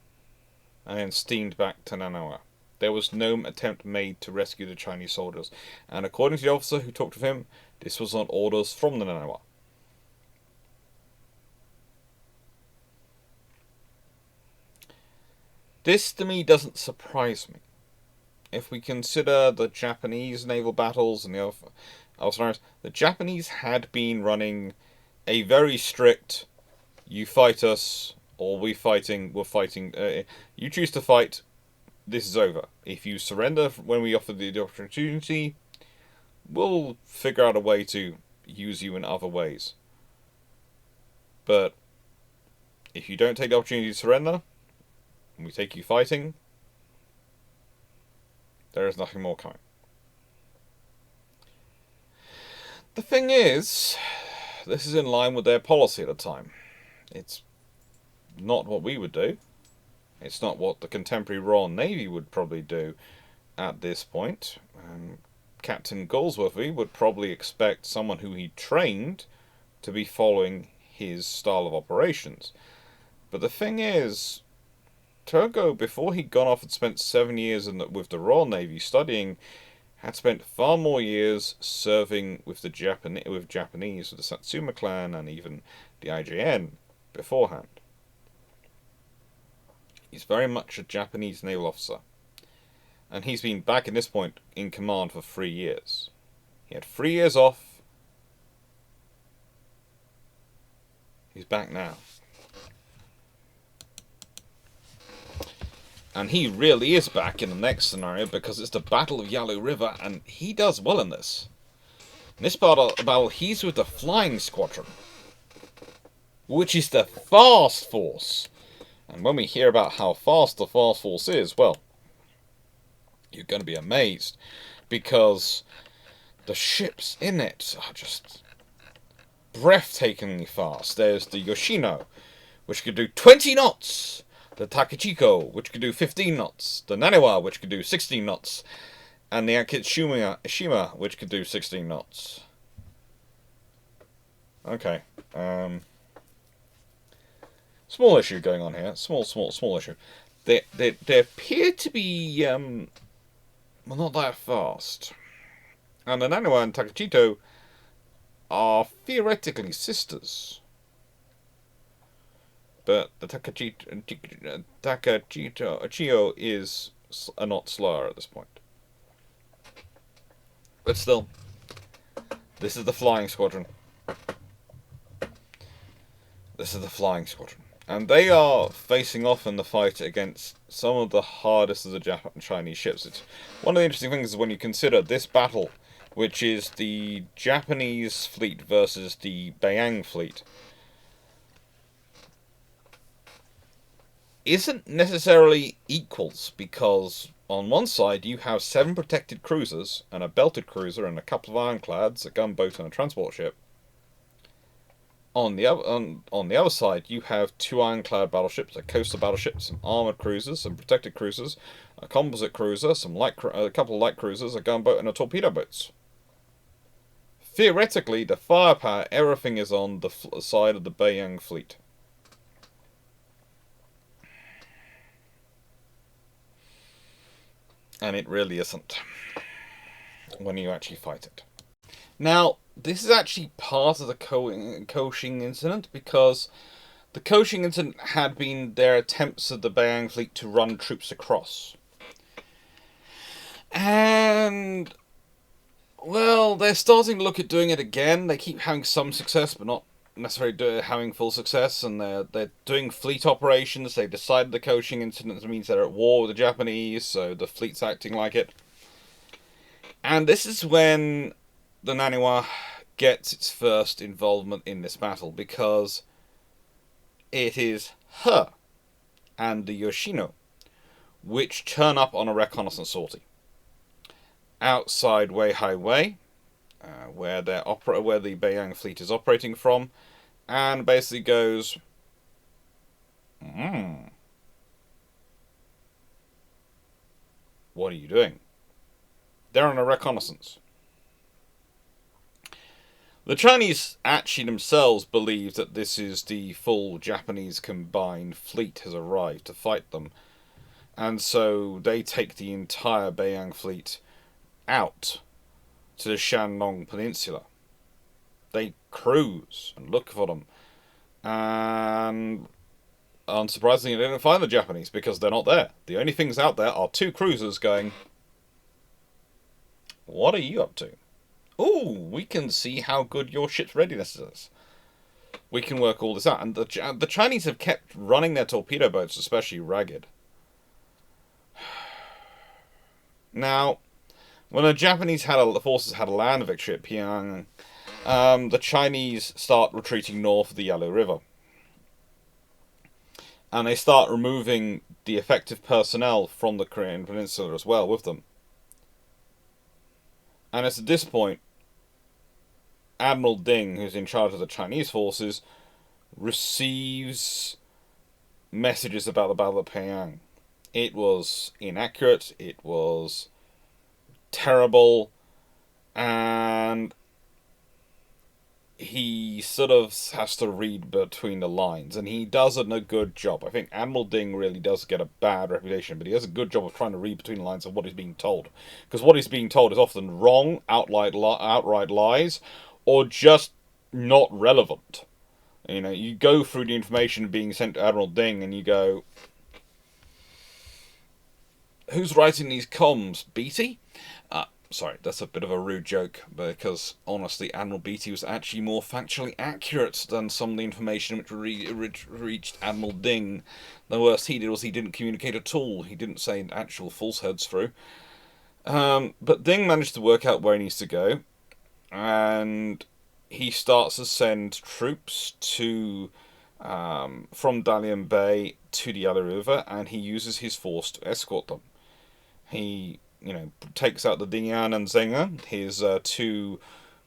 and then steamed back to Nanawa. There was no attempt made to rescue the Chinese soldiers, and according to the officer who talked with him, this was on orders from the Nanawa. This to me doesn't surprise me. If we consider the Japanese naval battles and the other, the Japanese had been running a very strict, you fight us, or we're fighting, you choose to fight, this is over. If you surrender when we offer the opportunity, we'll figure out a way to use you in other ways. But if you don't take the opportunity to surrender, and we take you fighting, there is nothing more coming. The thing is, this is in line with their policy at the time. It's not what we would do. It's not what the contemporary Royal Navy would probably do at this point. Captain Galsworthy would probably expect someone who he trained to be following his style of operations. But the thing is, Tōgō, before he'd gone off and spent 7 years with the Royal Navy studying, had spent far more years serving with the Japanese, with the Satsuma clan and even the IJN beforehand. He's very much a Japanese naval officer. And he's been back at this point in command for 3 years. He had 3 years off. He's back now. And he really is back in the next scenario because it's the Battle of Yalu River, and he does well in this. In this battle, he's with the Flying Squadron, which is the Fast Force. And when we hear about how fast the Fast Force is, well, you're going to be amazed, because the ships in it are just breathtakingly fast. There's the Yoshino, which could do 20 knots. The Takechiko, which could do 15 knots. The Naniwa, which could do 16 knots. And the Akitsushima, which could do 16 knots. Okay. Small issue going on here. Small issue. They appear to be, well, not that fast. And the Naniwa and Takechito are theoretically sisters. But the Takechito is a knot slower at this point. But still, this is the Flying Squadron. This is the Flying Squadron. And they are facing off in the fight against some of the hardest of the Chinese ships. It's one of the interesting things is when you consider this battle, which is the Japanese fleet versus the Beiyang fleet, isn't necessarily equals, because on one side you have 7 protected cruisers and a belted cruiser and a couple of ironclads, a gunboat and a transport ship. On the other side you have 2 ironclad battleships, a coastal battleship, some armoured cruisers, some protected cruisers, a composite cruiser, a couple of light cruisers, a gunboat and a torpedo boats. Theoretically, the firepower, everything is on the side of the Beiyang fleet. And it really isn't, when you actually fight it. Now, this is actually part of the Koshing incident, because the Koshing incident had been their attempts of the Beiyang fleet to run troops across. And, well, they're starting to look at doing it again. They keep having some success, but not necessarily having full success, and they're doing fleet operations. They've decided the Koshing incident means they're at war with the Japanese, so the fleet's acting like it. And this is when the Naniwa gets its first involvement in this battle, because it is her and the Yoshino which turn up on a reconnaissance sortie outside Weihai Wei, where the Beiyang fleet is operating from, and basically goes, what are you doing? They're on a reconnaissance. The Chinese actually themselves believe that this is the full Japanese combined fleet has arrived to fight them. And so they take the entire Beiyang fleet out to the Shandong Peninsula. They cruise and look for them. And unsurprisingly, they don't find the Japanese because they're not there. The only things out there are 2 cruisers going, what are you up to? Oh, we can see how good your ship's readiness is. We can work all this out. And the Chinese have kept running their torpedo boats especially ragged. Now, when the Japanese forces had a land victory at Pyongyang, the Chinese start retreating north of the Yalu River. And they start removing the effective personnel from the Korean Peninsula as well with them. And it's at this point Admiral Ding, who's in charge of the Chinese forces, receives messages about the Battle of Pyongyang. It was inaccurate, it was terrible, and he sort of has to read between the lines, and he does a good job. I think Admiral Ding really does get a bad reputation, but he does a good job of trying to read between the lines of what he's being told. Because what he's being told is often wrong, outright lies, or just not relevant. You know, you go through the information being sent to Admiral Ding and you go, who's writing these comms? Beatty? Sorry, that's a bit of a rude joke, because honestly, Admiral Beatty was actually more factually accurate than some of the information which reached Admiral Ding. The worst he did was he didn't communicate at all. He didn't say actual falsehoods through. But Ding managed to work out where he needs to go, and he starts to send troops to from Dalian Bay to the Yalu River, and he uses his force to escort them. He takes out the Dingyan and Zeng'e, his 2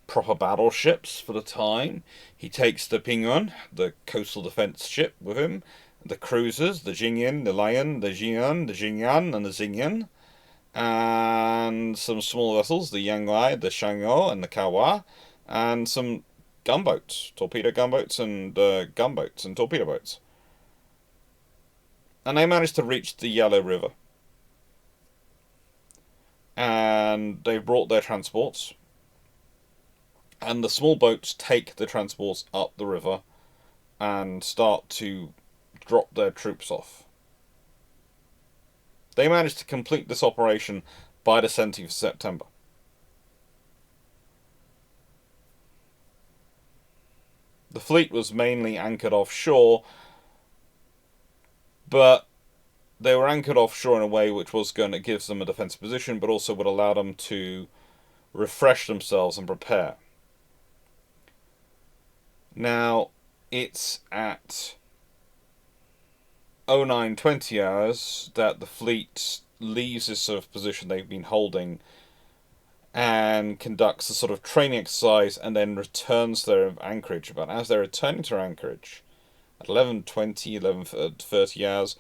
proper battleships for the time. He takes the Pingyuan, the coastal defense ship, with him, the cruisers, the Jingyan, the Lion, the Jian, the Jingyan, and the Xingyan, and some small vessels, the Yanguai, the Shang'o, and the Kawa, and some gunboats, torpedo gunboats, and gunboats and torpedo boats. And they managed to reach the Yalu River. And they've brought their transports, and the small boats take the transports up the river and start to drop their troops off. They managed to complete this operation by the 17th of September. The fleet was mainly anchored offshore, but they were anchored offshore in a way which was going to give them a defensive position, but also would allow them to refresh themselves and prepare. Now, it's at 09:20 hours that the fleet leaves this sort of position they've been holding and conducts a sort of training exercise and then returns to their anchorage. But as they're returning to their anchorage at 11:20, 11:30 hours,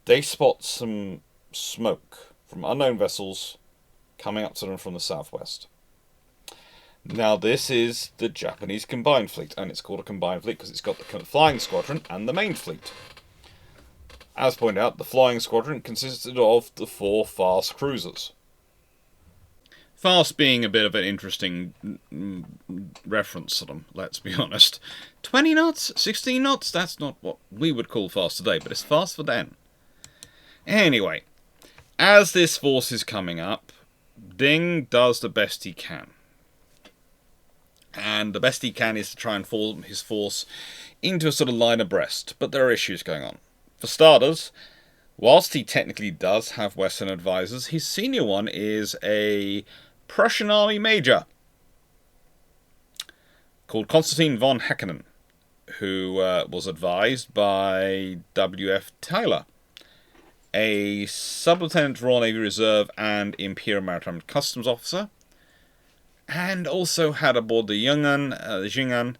they spot some smoke from unknown vessels coming up to them from the southwest. Now, this is the Japanese combined fleet, and it's called a combined fleet because it's got the flying squadron and the main fleet. As pointed out, the flying squadron consisted of the 4 fast cruisers. Fast being a bit of an interesting reference to them, let's be honest. 20 knots? 16 knots? That's not what we would call fast today, but it's fast for then. Anyway, as this force is coming up, Ding does the best he can. And the best he can is to try and form his force into a sort of line abreast, but there are issues going on. For starters, whilst he technically does have Western advisors, his senior one is a Prussian army major called Konstantin von Hackenen, who was advised by W.F. Taylor. a Sub-Lieutenant Royal Navy Reserve and Imperial Maritime Customs Officer, and also had aboard the Jing'an,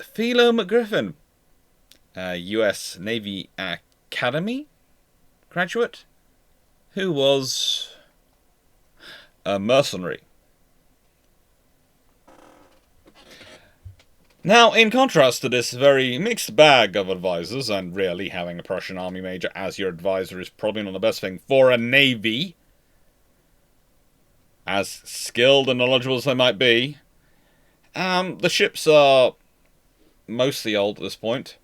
Philo McGriffin, U.S. Navy Academy graduate, who was a mercenary. Now, in contrast to this very mixed bag of advisors, and really having a Prussian army major as your advisor is probably not the best thing for a navy, as skilled and knowledgeable as they might be, the ships are mostly old at this point,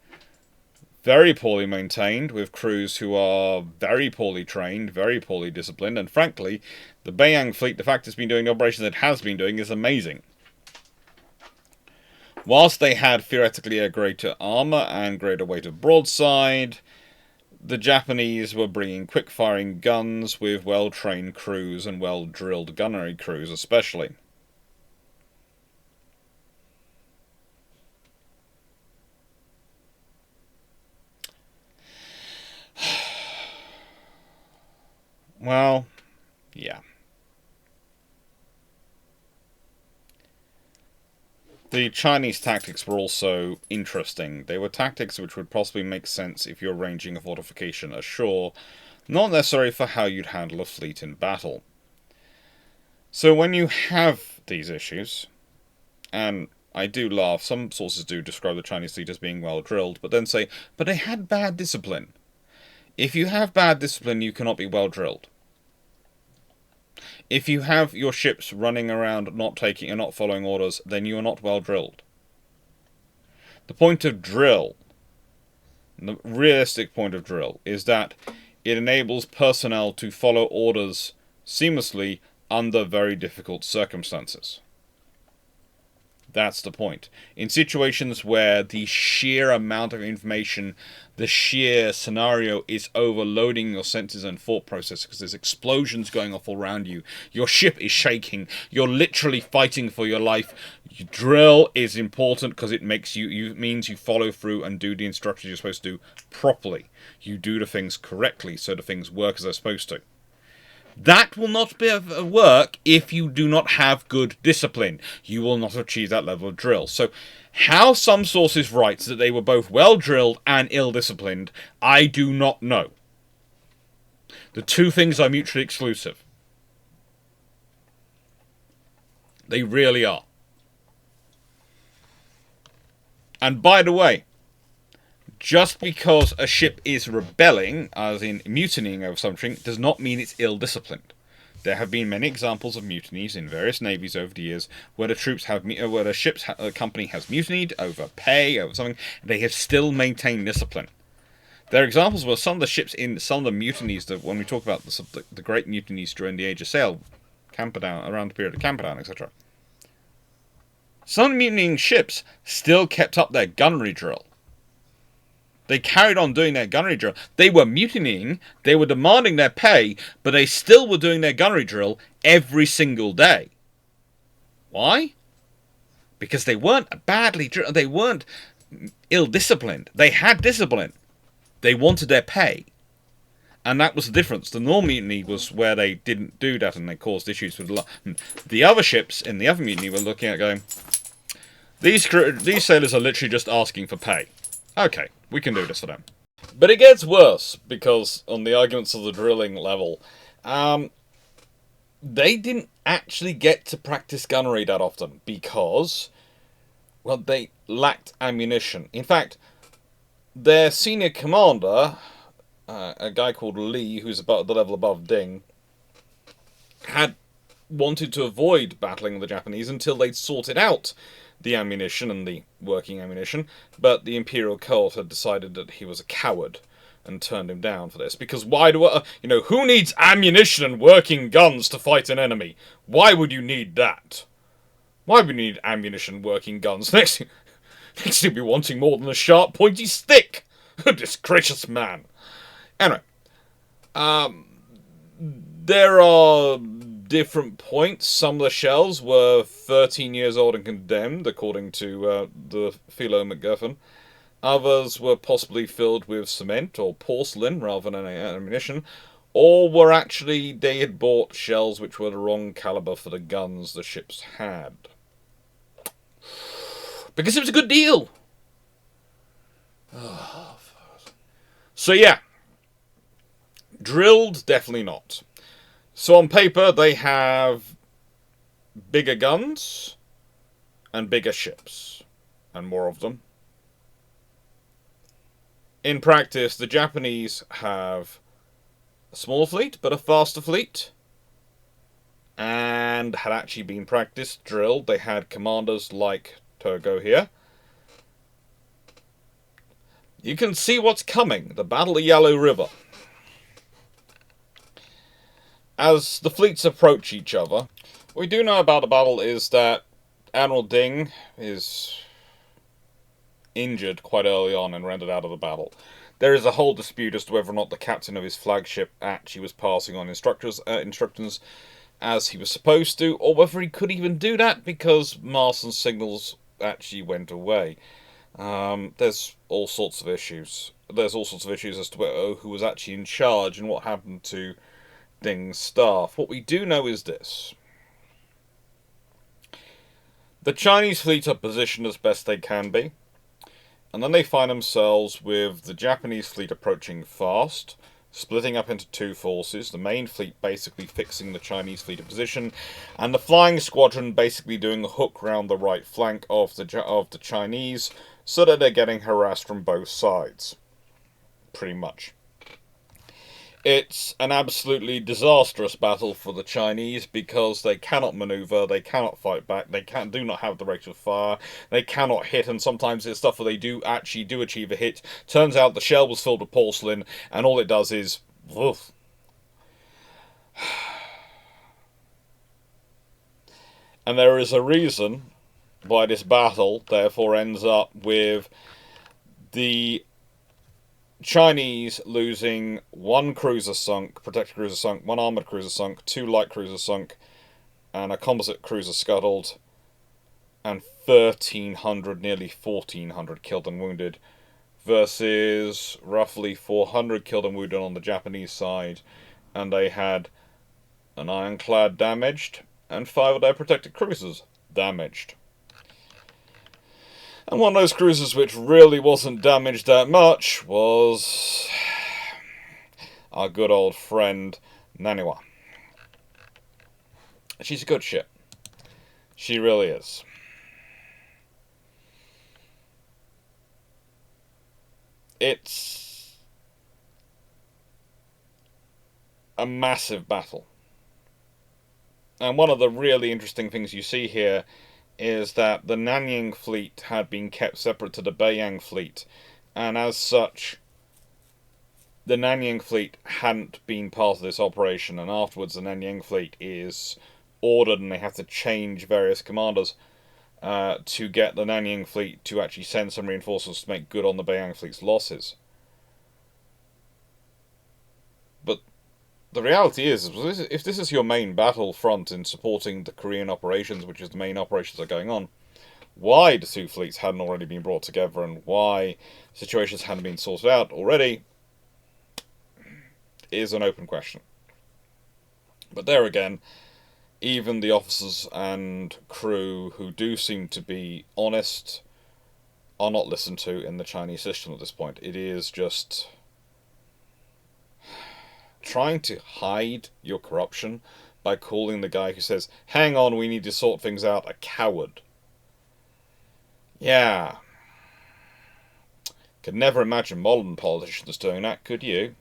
very poorly maintained, with crews who are very poorly trained, very poorly disciplined, and frankly, the Beiyang fleet, the fact it's been doing the operations it has been doing, is amazing. Whilst they had theoretically a greater armour and greater weight of broadside, the Japanese were bringing quick-firing guns with well-trained crews and well-drilled gunnery crews especially. Well, yeah. The Chinese tactics were also interesting. They were tactics which would possibly make sense if you're ranging a fortification ashore, not necessary for how you'd handle a fleet in battle. So when you have these issues, and I do laugh, some sources do describe the Chinese fleet as being well drilled, but then say, but they had bad discipline. If you have bad discipline, you cannot be well drilled. If you have your ships running around not taking and not following orders, then you are not well drilled. The point of drill, the realistic point of drill, is that it enables personnel to follow orders seamlessly under very difficult circumstances. That's the point. In situations where the sheer amount of information, the sheer scenario is overloading your senses and thought process because there's explosions going off all around you, your ship is shaking, you're literally fighting for your life. Drill is important because it makes means you follow through and do the instructions you're supposed to do properly. You do the things correctly so the things work as they're supposed to. That will not be work if you do not have good discipline. You will not achieve that level of drill. So, how some sources write that they were both well drilled and ill-disciplined, I do not know. The two things are mutually exclusive. They really are. And by the way, just because a ship is rebelling, as in mutinying over something, does not mean it's ill-disciplined. There have been many examples of mutinies in various navies over the years where the ship's company has mutinied over pay, over something, and they have still maintained discipline. There are examples where some of the ships in some of the mutinies, when we talk about the great mutinies during the Age of Sail, Camperdown, around the period of Camperdown, etc., some mutinying ships still kept up their gunnery drill. They carried on doing their gunnery drill. They were mutinying, they were demanding their pay, but they still were doing their gunnery drill every single day. Why? Because they weren't badly drilled, they weren't ill-disciplined. They had discipline. They wanted their pay. And that was the difference. The normal mutiny was where they didn't do that and they caused issues with the other ships in the other mutiny were looking at going, these sailors are literally just asking for pay. Okay, we can do this for them. But it gets worse, because on the arguments of the drilling level, they didn't actually get to practice gunnery that often, because, well, they lacked ammunition. In fact, their senior commander, a guy called Lee, who's about the level above Ding, had wanted to avoid battling the Japanese until they'd sorted out the ammunition and the working ammunition, but the Imperial court had decided that he was a coward and turned him down for this. Because why who needs ammunition and working guns to fight an enemy? Why would you need that? Why would you need ammunition and working guns? Next you'll be wanting more than a sharp, pointy stick. Goodness gracious, man. Anyway, there are different points. Some of the shells were 13 years old and condemned, according to the Philo McGuffin. Others were possibly filled with cement or porcelain rather than ammunition, or were actually they had bought shells which were the wrong caliber for the guns the ships had. Because it was a good deal. So yeah, drilled, definitely not. So on paper, they have bigger guns and bigger ships, and more of them. In practice, the Japanese have a smaller fleet, but a faster fleet, and had actually been practiced, drilled. They had commanders like Tōgō here. You can see what's coming, the Battle of Yalu River. As the fleets approach each other, what we do know about the battle is that Admiral Ding is injured quite early on and rendered out of the battle. There is a whole dispute as to whether or not the captain of his flagship actually was passing on instructions as he was supposed to, or whether he could even do that because masts and signals actually went away. There's all sorts of issues. There's all sorts of issues as to who was actually in charge and what happened to Ding's staff. What we do know is this. The Chinese fleet are positioned as best they can be, and then they find themselves with the Japanese fleet approaching fast, splitting up into two forces, the main fleet basically fixing the Chinese fleet in position, and the flying squadron basically doing a hook round the right flank of the Chinese, so that they're getting harassed from both sides. Pretty much. It's an absolutely disastrous battle for the Chinese because they cannot maneuver, they cannot fight back, they do not have the rate of fire, they cannot hit, and sometimes it's stuff where they do achieve a hit. Turns out the shell was filled with porcelain, and all it does is woof. And there is a reason why this battle therefore ends up with the Chinese losing one cruiser sunk, protected cruiser sunk, one armoured cruiser sunk, two light cruisers sunk, and a composite cruiser scuttled, and 1,300, nearly 1,400 killed and wounded, versus roughly 400 killed and wounded on the Japanese side, and they had an ironclad damaged, and 5 of their protected cruisers damaged. And one of those cruisers which really wasn't damaged that much was our good old friend Naniwa. She's a good ship. She really is. It's a massive battle. And one of the really interesting things you see here is that the Nanyang fleet had been kept separate to the Beiyang fleet, and as such, the Nanyang fleet hadn't been part of this operation, and afterwards the Nanyang fleet is ordered and they have to change various commanders to get the Nanyang fleet to actually send some reinforcements to make good on the Beiyang fleet's losses. But the reality is, if this is your main battle front in supporting the Korean operations, which is the main operations that are going on, why the two fleets hadn't already been brought together and why situations hadn't been sorted out already is an open question. But there again, even the officers and crew who do seem to be honest are not listened to in the Chinese system at this point. It is just trying to hide your corruption by calling the guy who says, hang on, we need to sort things out, a coward. Yeah. Could never imagine modern politicians doing that, could you?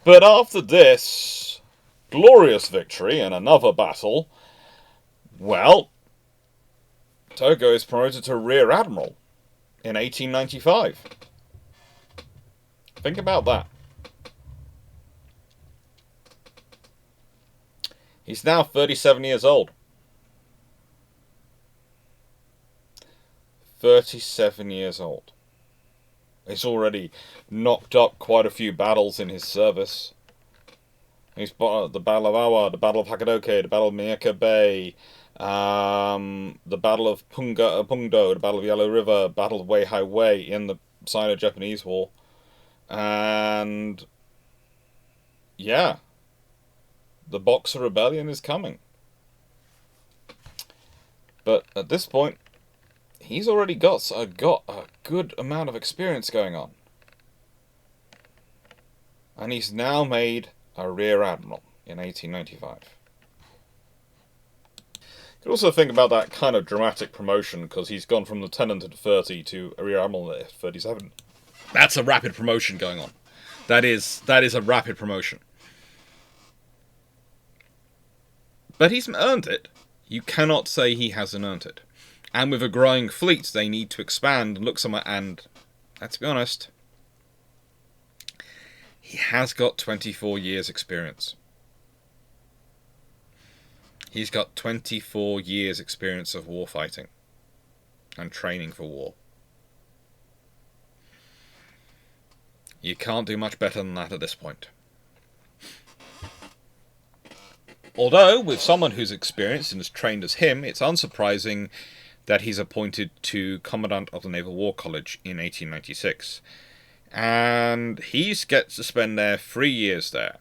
But after this glorious victory in another battle, well, Tōgō is promoted to Rear Admiral in 1895. Think about that. He's now 37 years old. 37 years old. He's already knocked up quite a few battles in his service. He's fought at the Battle of Awa, the Battle of Hakadoke, the Battle of Miyaka Bay, the Battle of Pungdo, the Battle of Yalu River, Battle of Wei Hai Wei in the Sino-Japanese War. And yeah, the Boxer Rebellion is coming. But at this point, he's already got a good amount of experience going on. And he's now made a Rear Admiral in 1895. You could also think about that kind of dramatic promotion, because he's gone from Lieutenant at 30 to a Rear Admiral at 37. That's a rapid promotion going on. That is a rapid promotion. But he's earned it. You cannot say he hasn't earned it. And with a growing fleet, they need to expand and look somewhere, and let's be honest, he has got 24 years experience. He's got 24 years experience of warfighting and training for war. You can't do much better than that at this point. Although, with someone who's experienced and as trained as him, it's unsurprising that he's appointed to Commandant of the Naval War College in 1896. And he gets to spend 3 years there,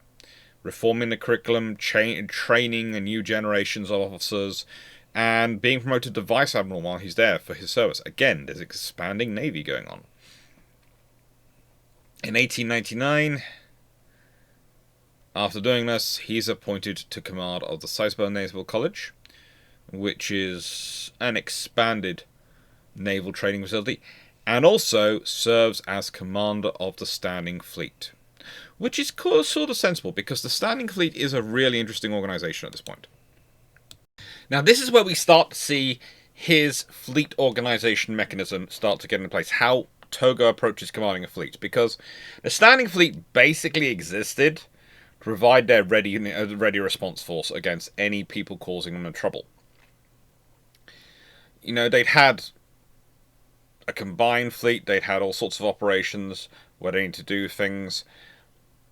reforming the curriculum, training a new generations of officers, and being promoted to Vice Admiral while he's there for his service. Again, there's an expanding navy going on. In 1899... after doing this, he's appointed to command of the Salisbury Naval College, which is an expanded naval training facility, and also serves as commander of the Standing Fleet, which is sort of sensible, because the Standing Fleet is a really interesting organisation at this point. Now, this is where we start to see his fleet organisation mechanism start to get in place, how Tōgō approaches commanding a fleet, because the Standing Fleet basically existed to provide their ready response force against any people causing them trouble. You know, they'd had a combined fleet, they'd had all sorts of operations where they need to do things.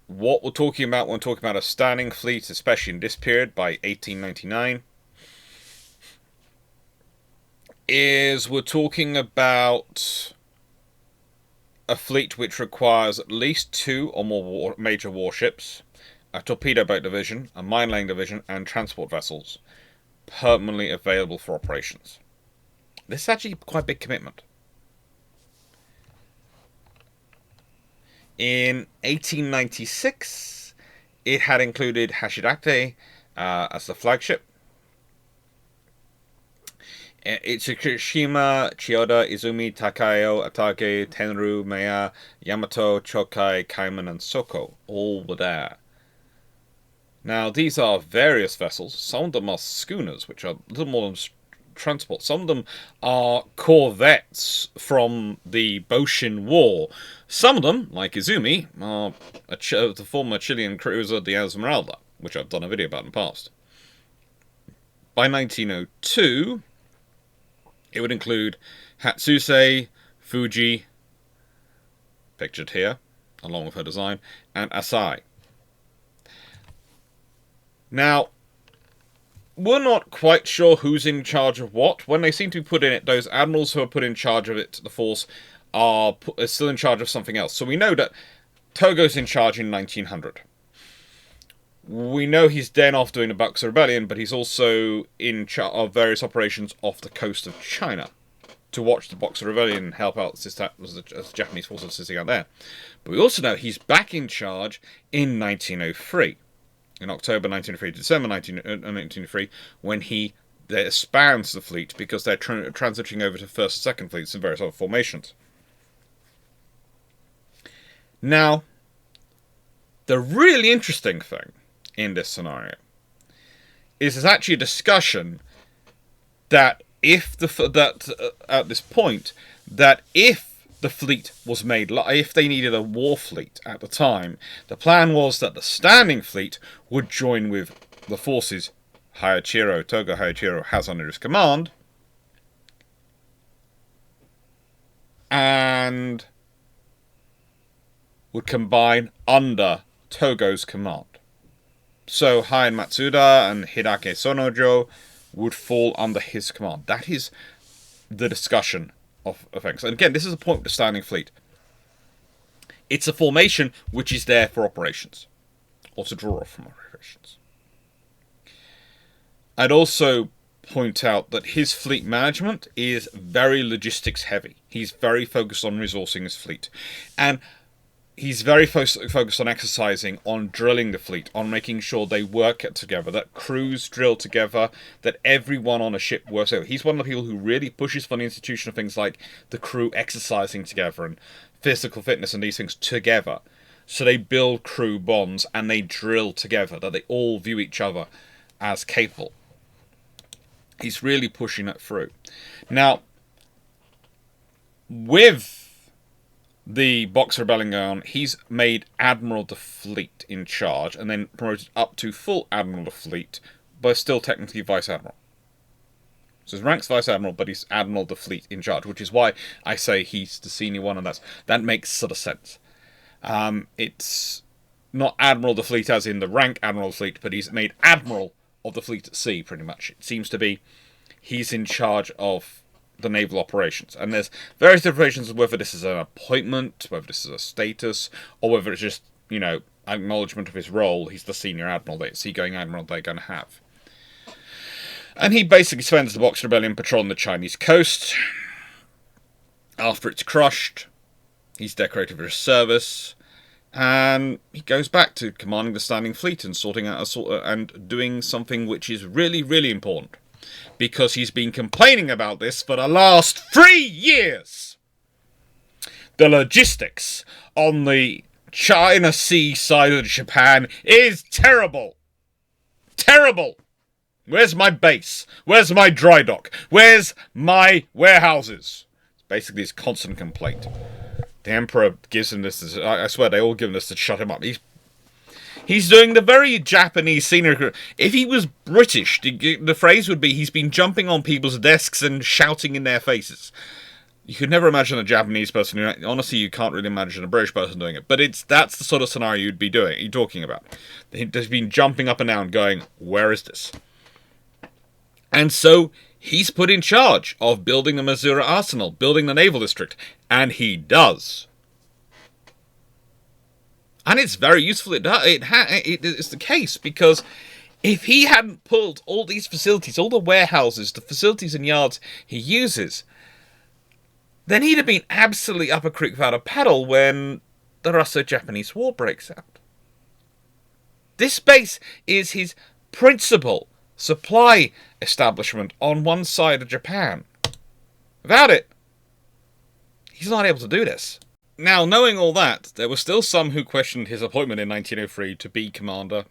What we're talking about when we're talking about a standing fleet, especially in this period, by 1899, is we're talking about a fleet which requires at least 2 or more major warships, a torpedo boat division, a mine-laying division, and transport vessels permanently available for operations. This is actually quite a big commitment. In 1896, it had included Hashidate as the flagship. Tsushima, Chiyoda, Izumi, Takayo, Atake, Tenru, Maya, Yamato, Chokai, Kaiman, and Soko all were there. Now, these are various vessels. Some of them are schooners, which are a little more than transport. Some of them are corvettes from the Boshin War. Some of them, like Izumi, are the former Chilean cruiser the Esmeralda, which I've done a video about in the past. By 1902, it would include Hatsuse, Fuji, pictured here, along with her design, and Asai. Now, we're not quite sure who's in charge of what. When they seem to be put in it, those admirals who are put in charge of it, the force, are still in charge of something else. So we know that Tōgō's in charge in 1900. We know he's then off doing the Boxer Rebellion, but he's also in charge of various operations off the coast of China to watch the Boxer Rebellion and help out as Japanese forces sitting out there. But we also know he's back in charge in 1903. In October 1903 to December 1903, when he expands the fleet, because they're transitioning over to first and second fleets and various other formations. Now, the really interesting thing in this scenario is there's actually a discussion that if at this point, that if the fleet was made, if they needed a war fleet at the time, the plan was that the standing fleet would join with the forces Tōgō Heihachirō has under his command, and would combine under Tōgō's command. So Hain Matsuda and Hidake Sonojo would fall under his command. That is the discussion of things. And again, this is a point with the standing fleet. It's a formation which is there for operations, or to draw off from operations. I'd also point out that his fleet management is very logistics heavy. He's very focused on resourcing his fleet. And he's very focused on exercising, on drilling the fleet, on making sure they work together, that crews drill together, that everyone on a ship works together. He's one of the people who really pushes for the institution of things like the crew exercising together and physical fitness and these things together. So they build crew bonds and they drill together, that they all view each other as capable. He's really pushing that through. Now, with the Boxer Rebellion going on, he's made Admiral of the Fleet in charge, and then promoted up to full Admiral of the Fleet, but still technically Vice Admiral. So his rank's Vice Admiral, but he's Admiral of the Fleet in charge, which is why I say he's the senior one, and that makes sort of sense. It's not Admiral of the Fleet as in the rank Admiral of the Fleet, but he's made Admiral of the Fleet at sea, pretty much. It seems to be he's in charge of the naval operations. And there's various different versions of whether this is an appointment, whether this is a status, or whether it's just, acknowledgement of his role. He's the senior admiral, the seagoing admiral they're going to have. And he basically spends the Boxer Rebellion patrolling the Chinese coast. After it's crushed, he's decorated for his service. And he goes back to commanding the standing fleet and sorting out and doing something which is really, really important. Because he's been complaining about this for the last 3 years. The logistics on the China Sea side of Japan is terrible. Terrible. Where's my base? Where's my dry dock? Where's my warehouses? It's basically his constant complaint. The Emperor gives him this. I swear they all give him this to shut him up. He's doing the very Japanese scenery. If he was British, the phrase would be he's been jumping on people's desks and shouting in their faces. You could never imagine a Japanese person. Honestly, you can't really imagine a British person doing it. But that's the sort of scenario you'd be talking about. He's been jumping up and down going, where is this? And so he's put in charge of building the Missouri Arsenal, building the Naval District. And he does. And it's very useful. It's the case, because if he hadn't pulled all these facilities, all the warehouses, the facilities and yards he uses, then he'd have been absolutely up a creek without a paddle when the Russo-Japanese War breaks out. This base is his principal supply establishment on one side of Japan. Without it, he's not able to do this. Now, knowing all that, there were still some who questioned his appointment in 1903 to be commander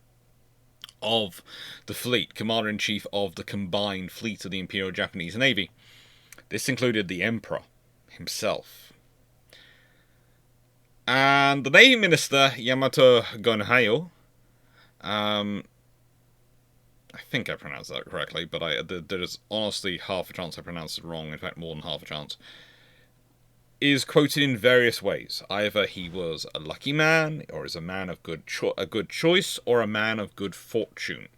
of the fleet, commander-in-chief of the combined fleet of the Imperial Japanese Navy. This included the Emperor himself. And the Navy Minister, Yamato Gonhayo, I think I pronounced that correctly, but there's honestly half a chance I pronounced it wrong, in fact more than half a chance, is quoted in various ways. Either he was a lucky man, or is a man of a good choice, or a man of good fortune.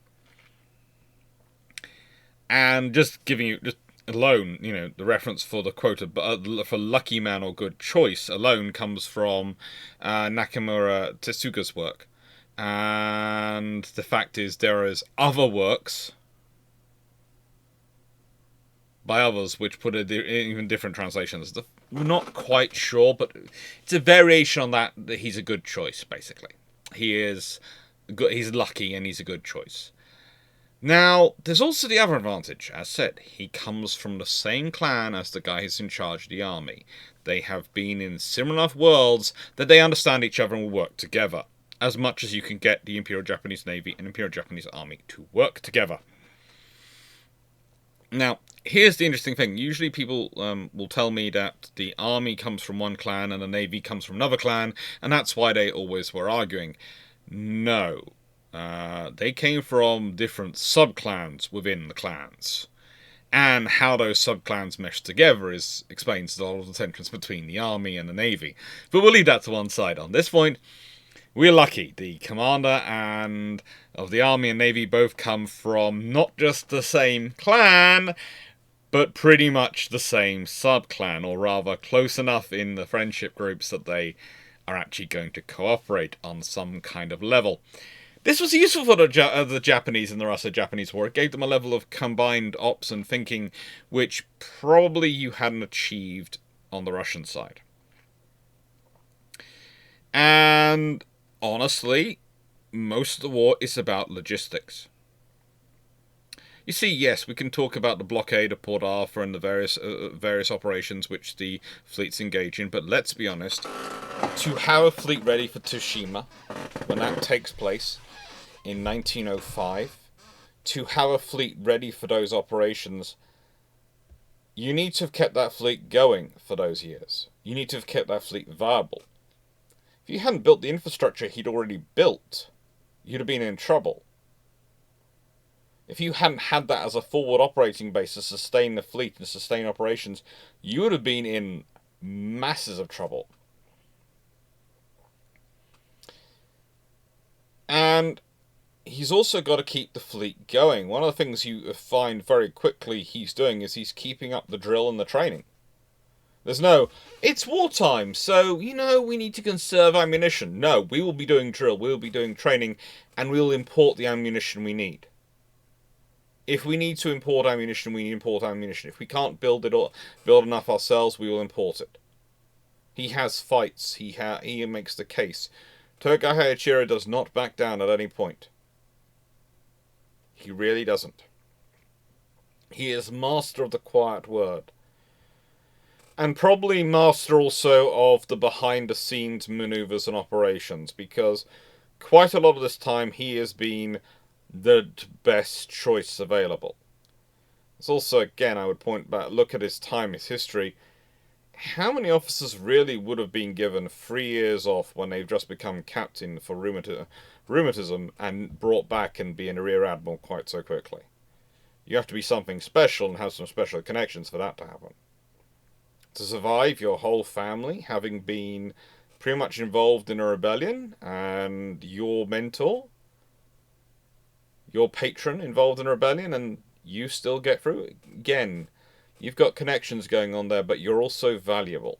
And just giving you, just alone, the reference for the quote for lucky man or good choice alone comes from Nakamura Tezuka's work. And the fact is, there is other works by others which put even different translations. We're not quite sure, but it's a variation on that he's a good choice, basically. He's lucky and he's a good choice. Now, there's also the other advantage. As said, he comes from the same clan as the guy who's in charge of the army. They have been in similar enough worlds that they understand each other and will work together, as much as you can get the Imperial Japanese Navy and Imperial Japanese Army to work together. Now, here's the interesting thing. Usually people will tell me that the army comes from one clan and the navy comes from another clan, and that's why they always were arguing. No. They came from different sub-clans within the clans. And how those sub-clans mesh together explains a lot of the tensions between the army and the navy. But we'll leave that to one side. On this point, We're lucky. The commander and of the army and navy both come from not just the same clan, but pretty much the same sub-clan, or rather close enough in the friendship groups that they are actually going to cooperate on some kind of level. This was useful for the Japanese in the Russo-Japanese War. It gave them a level of combined ops and thinking which probably you hadn't achieved on the Russian side. And honestly, most of the war is about logistics. You see, yes, we can talk about the blockade of Port Arthur and the various operations which the fleets engage in, but let's be honest, to have a fleet ready for Tsushima, when that takes place in 1905, to have a fleet ready for those operations, you need to have kept that fleet going for those years. You need to have kept that fleet viable. If you hadn't built the infrastructure he'd already built, you'd have been in trouble. If you hadn't had that as a forward operating base to sustain the fleet and sustain operations, you would have been in masses of trouble. And he's also got to keep the fleet going. One of the things you find very quickly he's doing is he's keeping up the drill and the training. There's no, it's wartime, so, we need to conserve ammunition. No, we will be doing drill, we will be doing training, and we will import the ammunition we need. If we need to import ammunition, we import ammunition. If we can't build enough ourselves, we will import it. He has fights. He makes the case. Tōgō Heihachirō does not back down at any point. He really doesn't. He is master of the quiet word. And probably master also of the behind-the-scenes maneuvers and operations, because quite a lot of this time he has been the best choice available. It's also, again, I would point back, look at his time, his history. How many officers really would have been given 3 years off when they've just become captain for rheumatism and brought back and be a rear admiral quite so quickly? You have to be something special and have some special connections for that to happen. To survive your whole family, having been pretty much involved in a rebellion, and your mentor, your patron involved in a rebellion, and you still get through. Again, you've got connections going on there, but you're also valuable.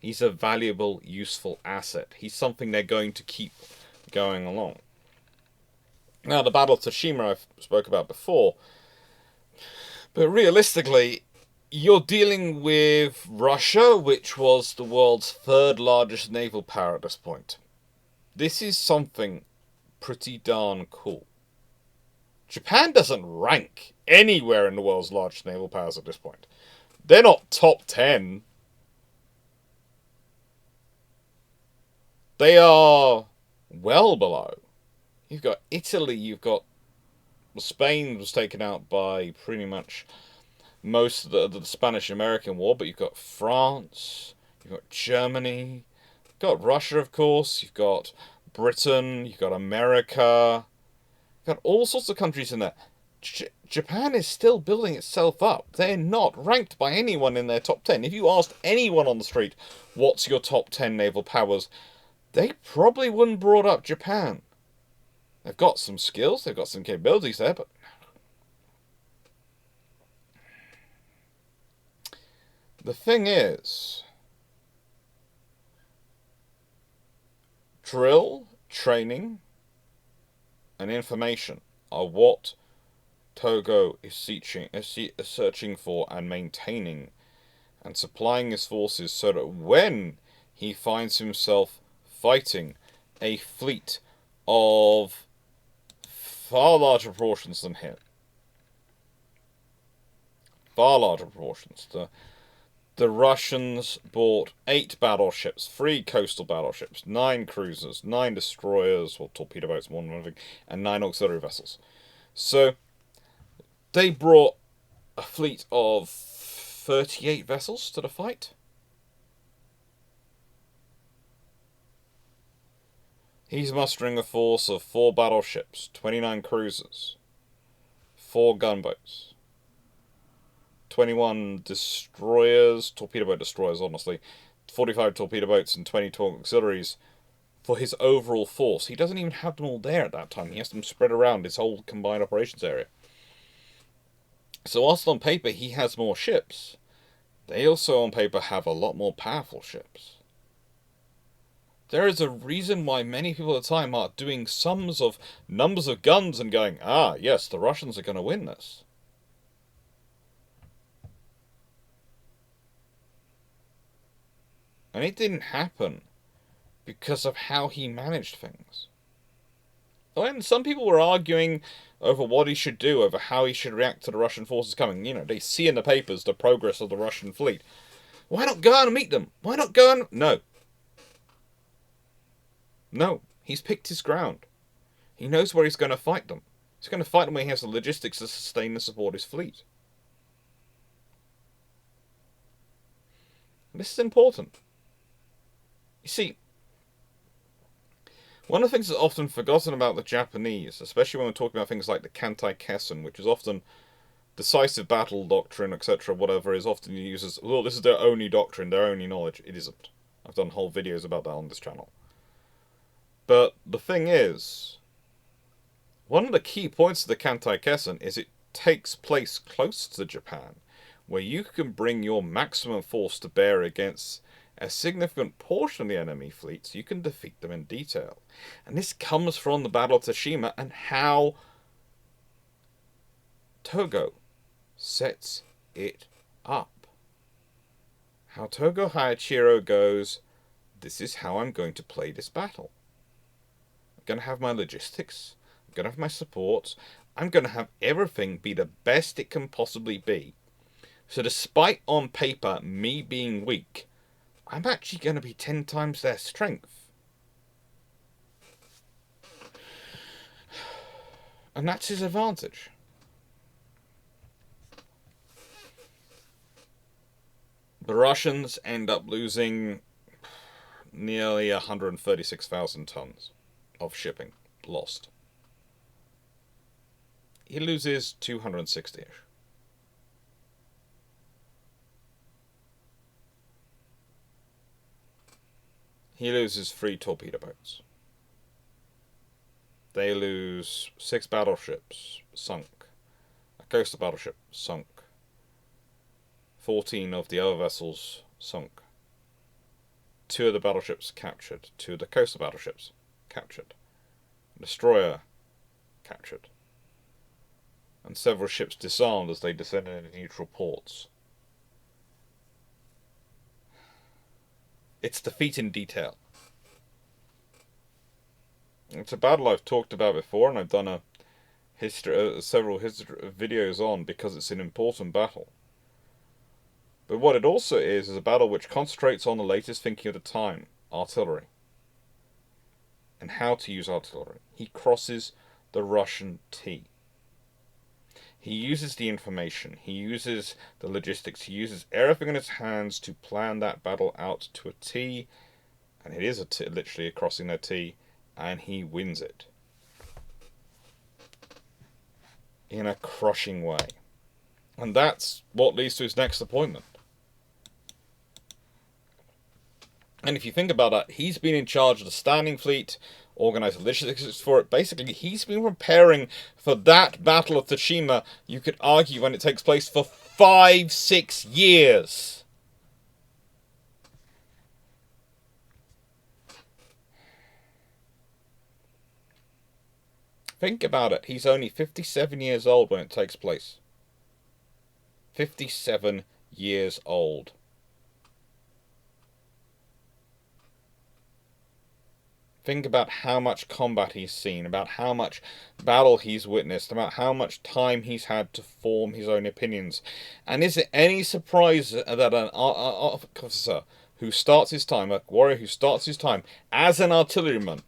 He's a valuable, useful asset. He's something they're going to keep going along. Now, the Battle of Tsushima I spoke about before, but realistically, you're dealing with Russia, which was the world's third largest naval power at this point. This is something pretty darn cool. Japan doesn't rank anywhere in the world's largest naval powers at this point. They're not top 10. They are well below. You've got Italy, you've got Spain was taken out by pretty much most of the Spanish-American War, but you've got France, you've got Germany, you've got Russia, of course, you've got Britain, you've got America, you've got all sorts of countries in there. Japan is still building itself up. They're not ranked by anyone in their top 10. If you asked anyone on the street, what's your top 10 naval powers, they probably wouldn't brought up Japan. They've got some skills, they've got some capabilities there, but the thing is, drill, training, and information are what Tōgō is searching for and maintaining and supplying his forces so that when he finds himself fighting a fleet of far larger proportions than him, far larger proportions, the Russians bought 8 battleships, 3 coastal battleships, 9 cruisers, 9 destroyers, or torpedo boats, more than one thing, and 9 auxiliary vessels. So, they brought a fleet of 38 vessels to the fight. He's mustering a force of 4 battleships, 29 cruisers, 4 gunboats, 21 destroyers, torpedo boat destroyers, honestly, 45 torpedo boats and 20 auxiliaries, for his overall force. He doesn't even have them all there at that time. He has them spread around his whole combined operations area. So whilst on paper he has more ships, they also on paper have a lot more powerful ships. There is a reason why many people at the time are doing sums of numbers of guns and going, ah, yes, the Russians are going to win this. And it didn't happen because of how he managed things. And some people were arguing over what he should do, over how he should react to the Russian forces coming. You know, they see in the papers the progress of the Russian fleet. Why not go out and meet them? Why not go and... No. No. He's picked his ground. He knows where he's going to fight them. He's going to fight them where he has the logistics to sustain and support his fleet. This is important. You see, one of the things that's often forgotten about the Japanese, especially when we're talking about things like the Kantai-Kessen, which is often decisive battle doctrine, etc., whatever, is often used as, well, this is their only doctrine, their only knowledge. It isn't. I've done whole videos about that on this channel. But the thing is, one of the key points of the Kantai-Kessen is it takes place close to Japan, where you can bring your maximum force to bear against a significant portion of the enemy fleet, so you can defeat them in detail. And this comes from the Battle of Tsushima and how Tōgō sets it up. How Tōgō Heihachirō goes, this is how I'm going to play this battle. I'm going to have my logistics, I'm going to have my support, I'm going to have everything be the best it can possibly be. So despite on paper me being weak, I'm actually going to be 10 times their strength. And that's his advantage. The Russians end up losing nearly 136,000 tons of shipping lost. He loses 260-ish. He loses 3 torpedo boats. They lose 6 battleships, sunk. A coastal battleship, sunk. 14 of the other vessels, sunk. 2 of the battleships captured. 2 of the coastal battleships, captured. A destroyer, captured. And several ships disarmed as they descended into neutral ports. It's defeat in detail. It's a battle I've talked about before, and I've done several videos on because it's an important battle. But what it also is a battle which concentrates on the latest thinking of the time, artillery, and how to use artillery. He crosses the Russian T. He uses the information, he uses the logistics, he uses everything in his hands to plan that battle out to a T, and it is literally a crossing their T, and he wins it. In a crushing way. And that's what leads to his next appointment. And if you think about that, he's been in charge of the standing fleet, organised logistics for it. Basically, he's been preparing for that Battle of Tsushima, you could argue, when it takes place, for 5-6 years. Think about it. He's only 57 years old when it takes place. 57 years old. Think about how much combat he's seen, about how much battle he's witnessed, about how much time he's had to form his own opinions. And is it any surprise that an officer who starts his time, a warrior who starts his time as an artilleryman,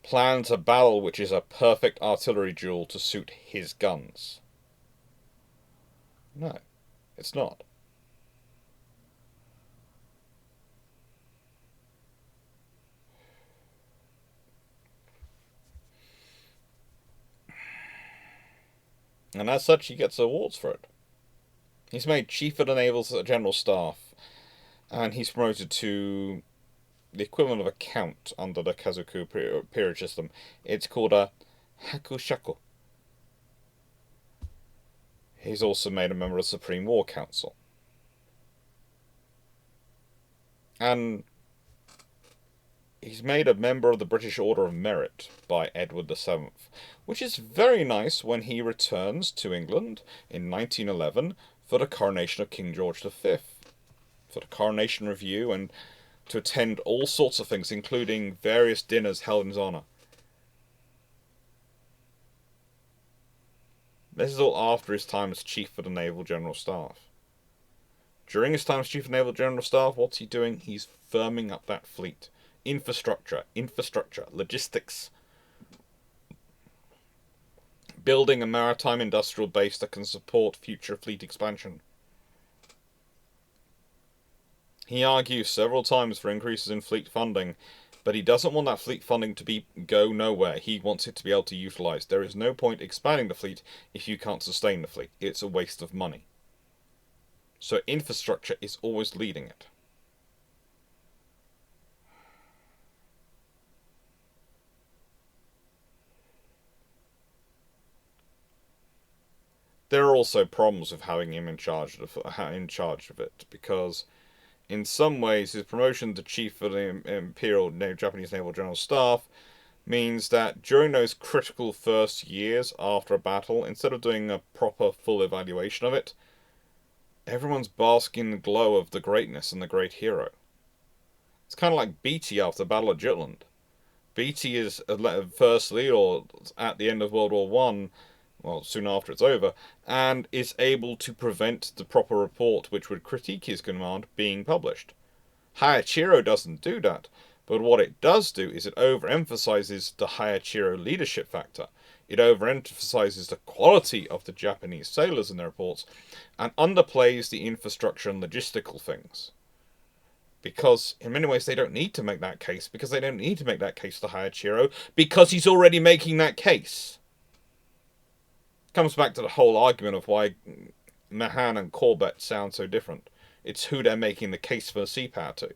plans a battle which is a perfect artillery duel to suit his guns? No, it's not. And as such, he gets awards for it. He's made Chief of the Naval General Staff, and he's promoted to the equivalent of a count under the Kazoku peerage system. It's called a hakushaku. He's also made a member of the Supreme War Council. And he's made a member of the British Order of Merit by Edward VII, which is very nice when he returns to England in 1911 for the coronation of King George V, for the coronation review, and to attend all sorts of things, including various dinners held in his honour. This is all after his time as Chief of the Naval General Staff. During his time as Chief of the Naval General Staff, what's he doing? He's firming up that fleet. Infrastructure, logistics. Building a maritime industrial base that can support future fleet expansion. He argues several times for increases in fleet funding, but he doesn't want that fleet funding to go nowhere. He wants it to be able to utilise. There is no point expanding the fleet if you can't sustain the fleet. It's a waste of money. So infrastructure is always leading it. There are also problems with having him in charge of it, because in some ways his promotion to Chief of the Imperial Japanese Naval General Staff means that during those critical first years after a battle, instead of doing a proper full evaluation of it, everyone's basking in the glow of the greatness and the great hero. It's kind of like Beatty after the Battle of Jutland. Beatty is firstly, or at the end of World War One, well, soon after it's over, and is able to prevent the proper report which would critique his command being published. Heihachirō doesn't do that, but what it does do is it overemphasizes the Heihachirō leadership factor. It overemphasizes the quality of the Japanese sailors in their reports, and underplays the infrastructure and logistical things. Because, in many ways, they don't need to make that case, because they don't need to make that case to Heihachirō, because he's already making that case. Comes back to the whole argument of why Mahan and Corbett sound so different. It's who they're making the case for sea power to,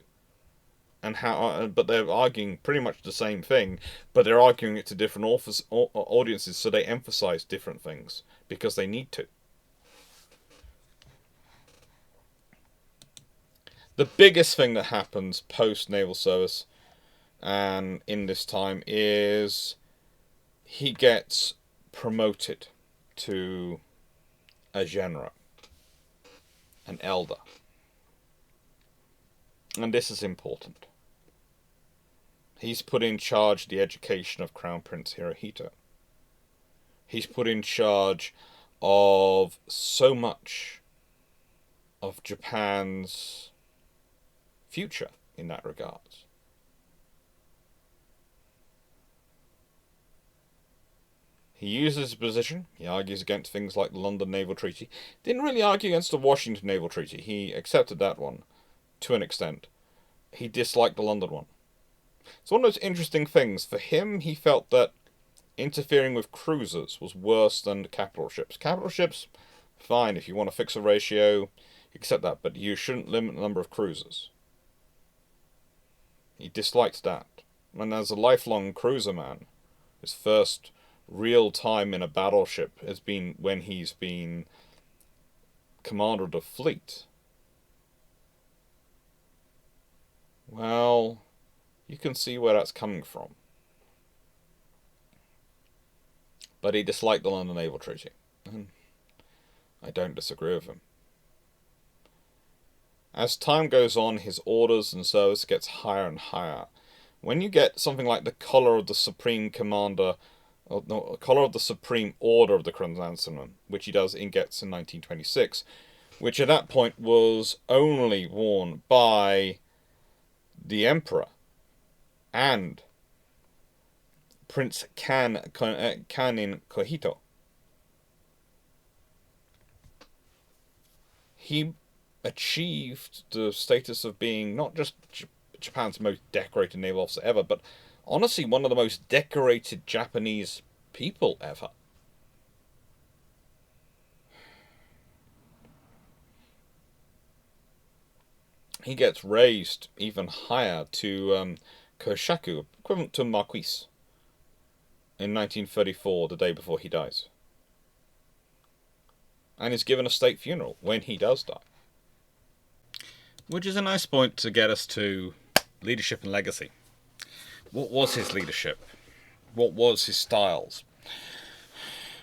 and how. But they're arguing pretty much the same thing, but they're arguing it to different audiences, so they emphasize different things because they need to. The biggest thing that happens post naval service and in this time is he gets promoted to a general, an elder. And this is important. He's put in charge of the education of Crown Prince Hirohito. He's put in charge of so much of Japan's future in that regard. He uses his position. He argues against things like the London Naval Treaty. Didn't really argue against the Washington Naval Treaty. He accepted that one to an extent. He disliked the London one. It's one of those interesting things. For him, he felt that interfering with cruisers was worse than capital ships. Capital ships, fine, if you want to fix a ratio, accept that, but you shouldn't limit the number of cruisers. He disliked that. And as a lifelong cruiser man, his first real time in a battleship has been when he's been commander of the fleet. Well, you can see where that's coming from. But he disliked the London Naval Treaty. And I don't disagree with him. As time goes on, his orders and service gets higher and higher. When you get something like the collar of the Supreme Commander, collar of the Supreme Order of the Chrysanthemum, which he gets in 1926, which at that point was only worn by the Emperor and Prince Kanin Kohito. He achieved the status of being not just Japan's most decorated naval officer ever, but honestly one of the most decorated Japanese people ever. he gets raised even higher to Koshaku, equivalent to Marquis, in 1934, the day before he dies. And is given a state funeral when he does die. Which is a nice point to get us to leadership and legacy. What was his leadership? What was his styles?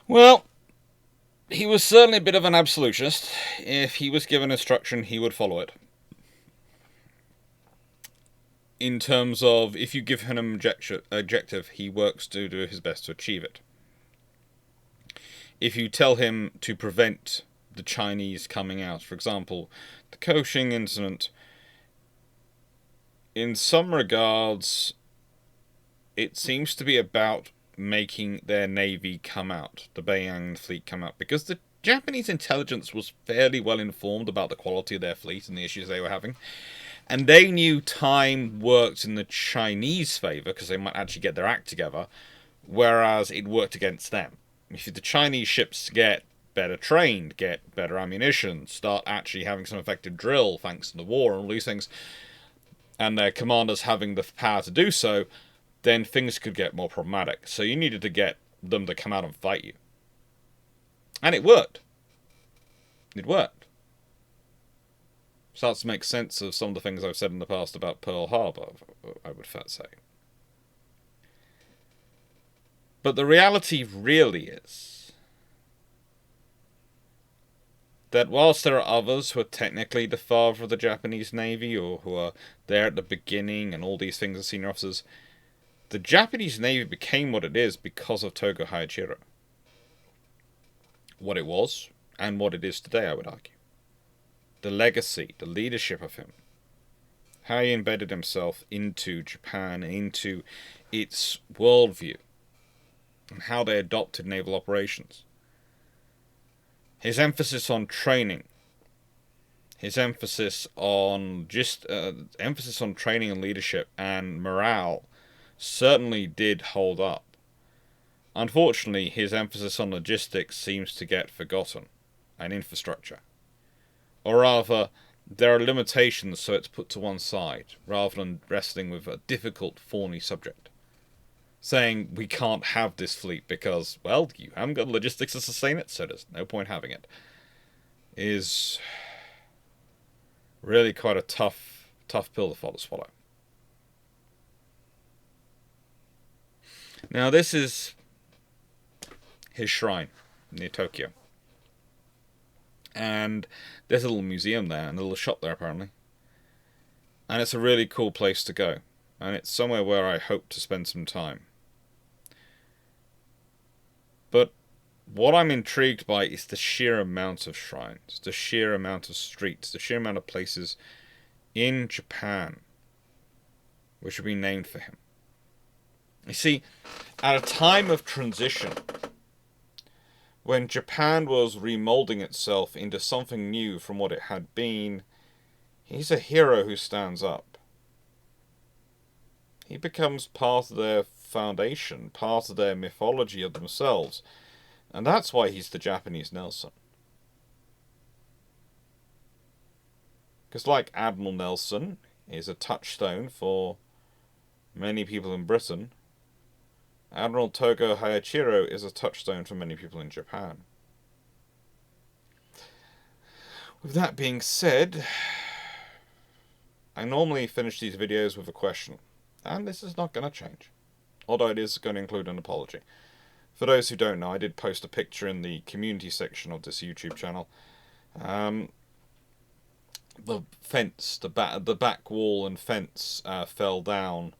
Well, he was certainly a bit of an absolutist. If he was given instruction, he would follow it. In terms of, if you give him an objective, he works to do his best to achieve it. If you tell him to prevent the Chinese coming out, for example, the Koxing incident, in some regards, it seems to be about making their navy come out, the Beiyang fleet come out, because the Japanese intelligence was fairly well informed about the quality of their fleet and the issues they were having. And they knew time worked in the Chinese favour, because they might actually get their act together, whereas it worked against them. If the Chinese ships get better trained, get better ammunition, start actually having some effective drill thanks to the war and all these things, and their commanders having the power to do so, then things could get more problematic. So you needed to get them to come out and fight you. And it worked. It worked. Starts to make sense of some of the things I've said in the past about Pearl Harbor, I would say. But the reality really is that whilst there are others who are technically the father of the Japanese Navy, or who are there at the beginning and all these things as senior officers, the Japanese Navy became what it is because of Tōgō Heihachirō. What it was, and what it is today, I would argue. The legacy, the leadership of him. How he embedded himself into Japan, into its worldview. And how they adopted naval operations. His emphasis on training. His emphasis on training and leadership and morale certainly did hold up. Unfortunately, his emphasis on logistics seems to get forgotten, and infrastructure. Or rather, there are limitations, so it's put to one side, rather than wrestling with a difficult, thorny subject. Saying, we can't have this fleet because, well, you haven't got logistics to sustain it, so there's no point having it, is really quite a tough pill to swallow. Now, this is his shrine near Tokyo. And there's a little museum there, and a little shop there, apparently. And it's a really cool place to go. And it's somewhere where I hope to spend some time. But what I'm intrigued by is the sheer amount of shrines, the sheer amount of streets, the sheer amount of places in Japan which have been named for him. You see, at a time of transition, when Japan was remolding itself into something new from what it had been, he's a hero who stands up. He becomes part of their foundation, part of their mythology of themselves, and that's why he's the Japanese Nelson. Because like Admiral Nelson is a touchstone for many people in Britain, Admiral Tōgō Heihachirō is a touchstone for many people in Japan. With that being said, I normally finish these videos with a question, and this is not going to change, although it is going to include an apology. For those who don't know, I did post a picture in the community section of this YouTube channel. The fence, the back wall and fence fell down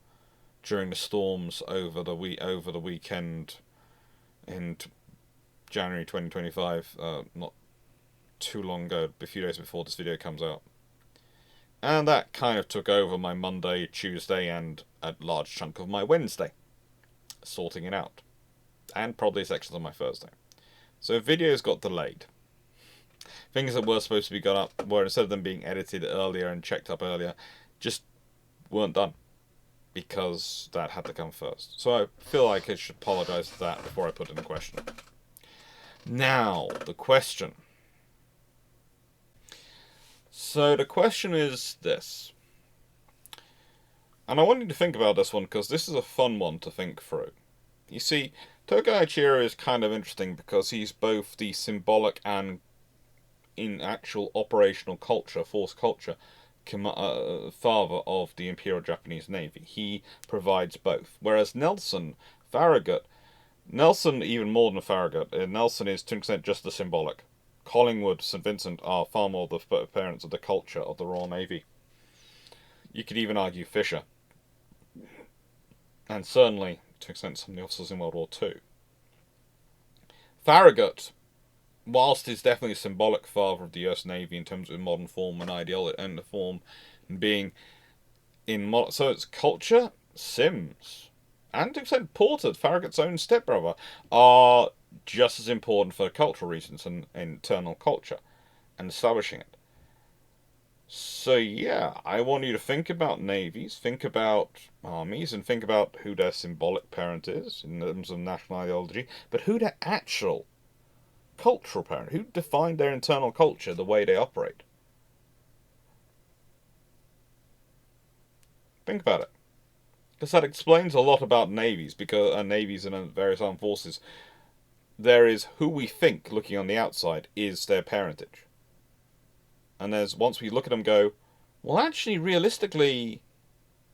during the storms over the weekend in January 2025, not too long ago, a few days before this video comes out. And that kind of took over my Monday, Tuesday, and a large chunk of my Wednesday, sorting it out. And probably sections of my Thursday. So videos got delayed. Things that were supposed to be got up, where instead of them being edited earlier and checked up earlier, just weren't done. Because that had to come first. So I feel like I should apologise for that before I put in the question. Now, the question. So the question is this, and I want you to think about this one because this is a fun one to think through. You see, Tōgō Heihachirō is kind of interesting because he's both the symbolic and, in actual operational culture, force culture, father of the Imperial Japanese Navy. He provides both. Whereas Nelson, even more than Farragut, Nelson is to an extent just the symbolic. Collingwood, St. Vincent are far more the parents of the culture of the Royal Navy. You could even argue Fisher. And certainly, to an extent, some of the officers in World War II. Farragut, whilst he's definitely a symbolic father of the US Navy in terms of modern form and ideology and the form and being in modern, so it's culture, Sims, and to an extent Porter, Farragut's own stepbrother, are just as important for cultural reasons and internal culture and establishing it. So yeah, I want you to think about navies, think about armies, and think about who their symbolic parent is in terms of national ideology, but who their actual cultural parent, who defined their internal culture, the way they operate. Think about it, because that explains a lot about navies, because navies and various armed forces. There is who we think, looking on the outside, is their parentage. And there's, once we look at them, go, well, actually, realistically,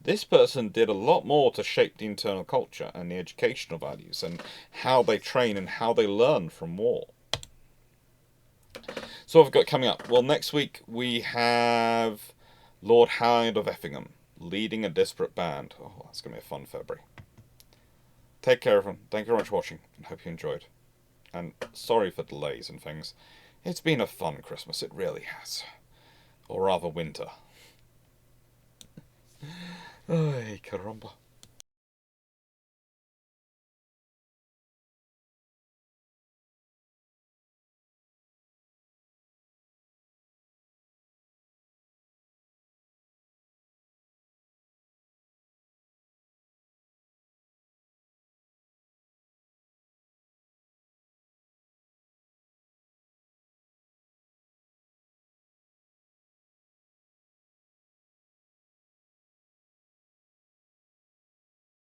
this person did a lot more to shape the internal culture and the educational values and how they train and how they learn from war. So what have we got coming up? Well, next week we have Lord Howard of Effingham leading a disparate band. Oh, that's going to be a fun February. Take care, everyone. Thank you very much for watching, and hope you enjoyed. And sorry for delays and things. It's been a fun Christmas, it really has. Or rather, winter. Ay, caramba.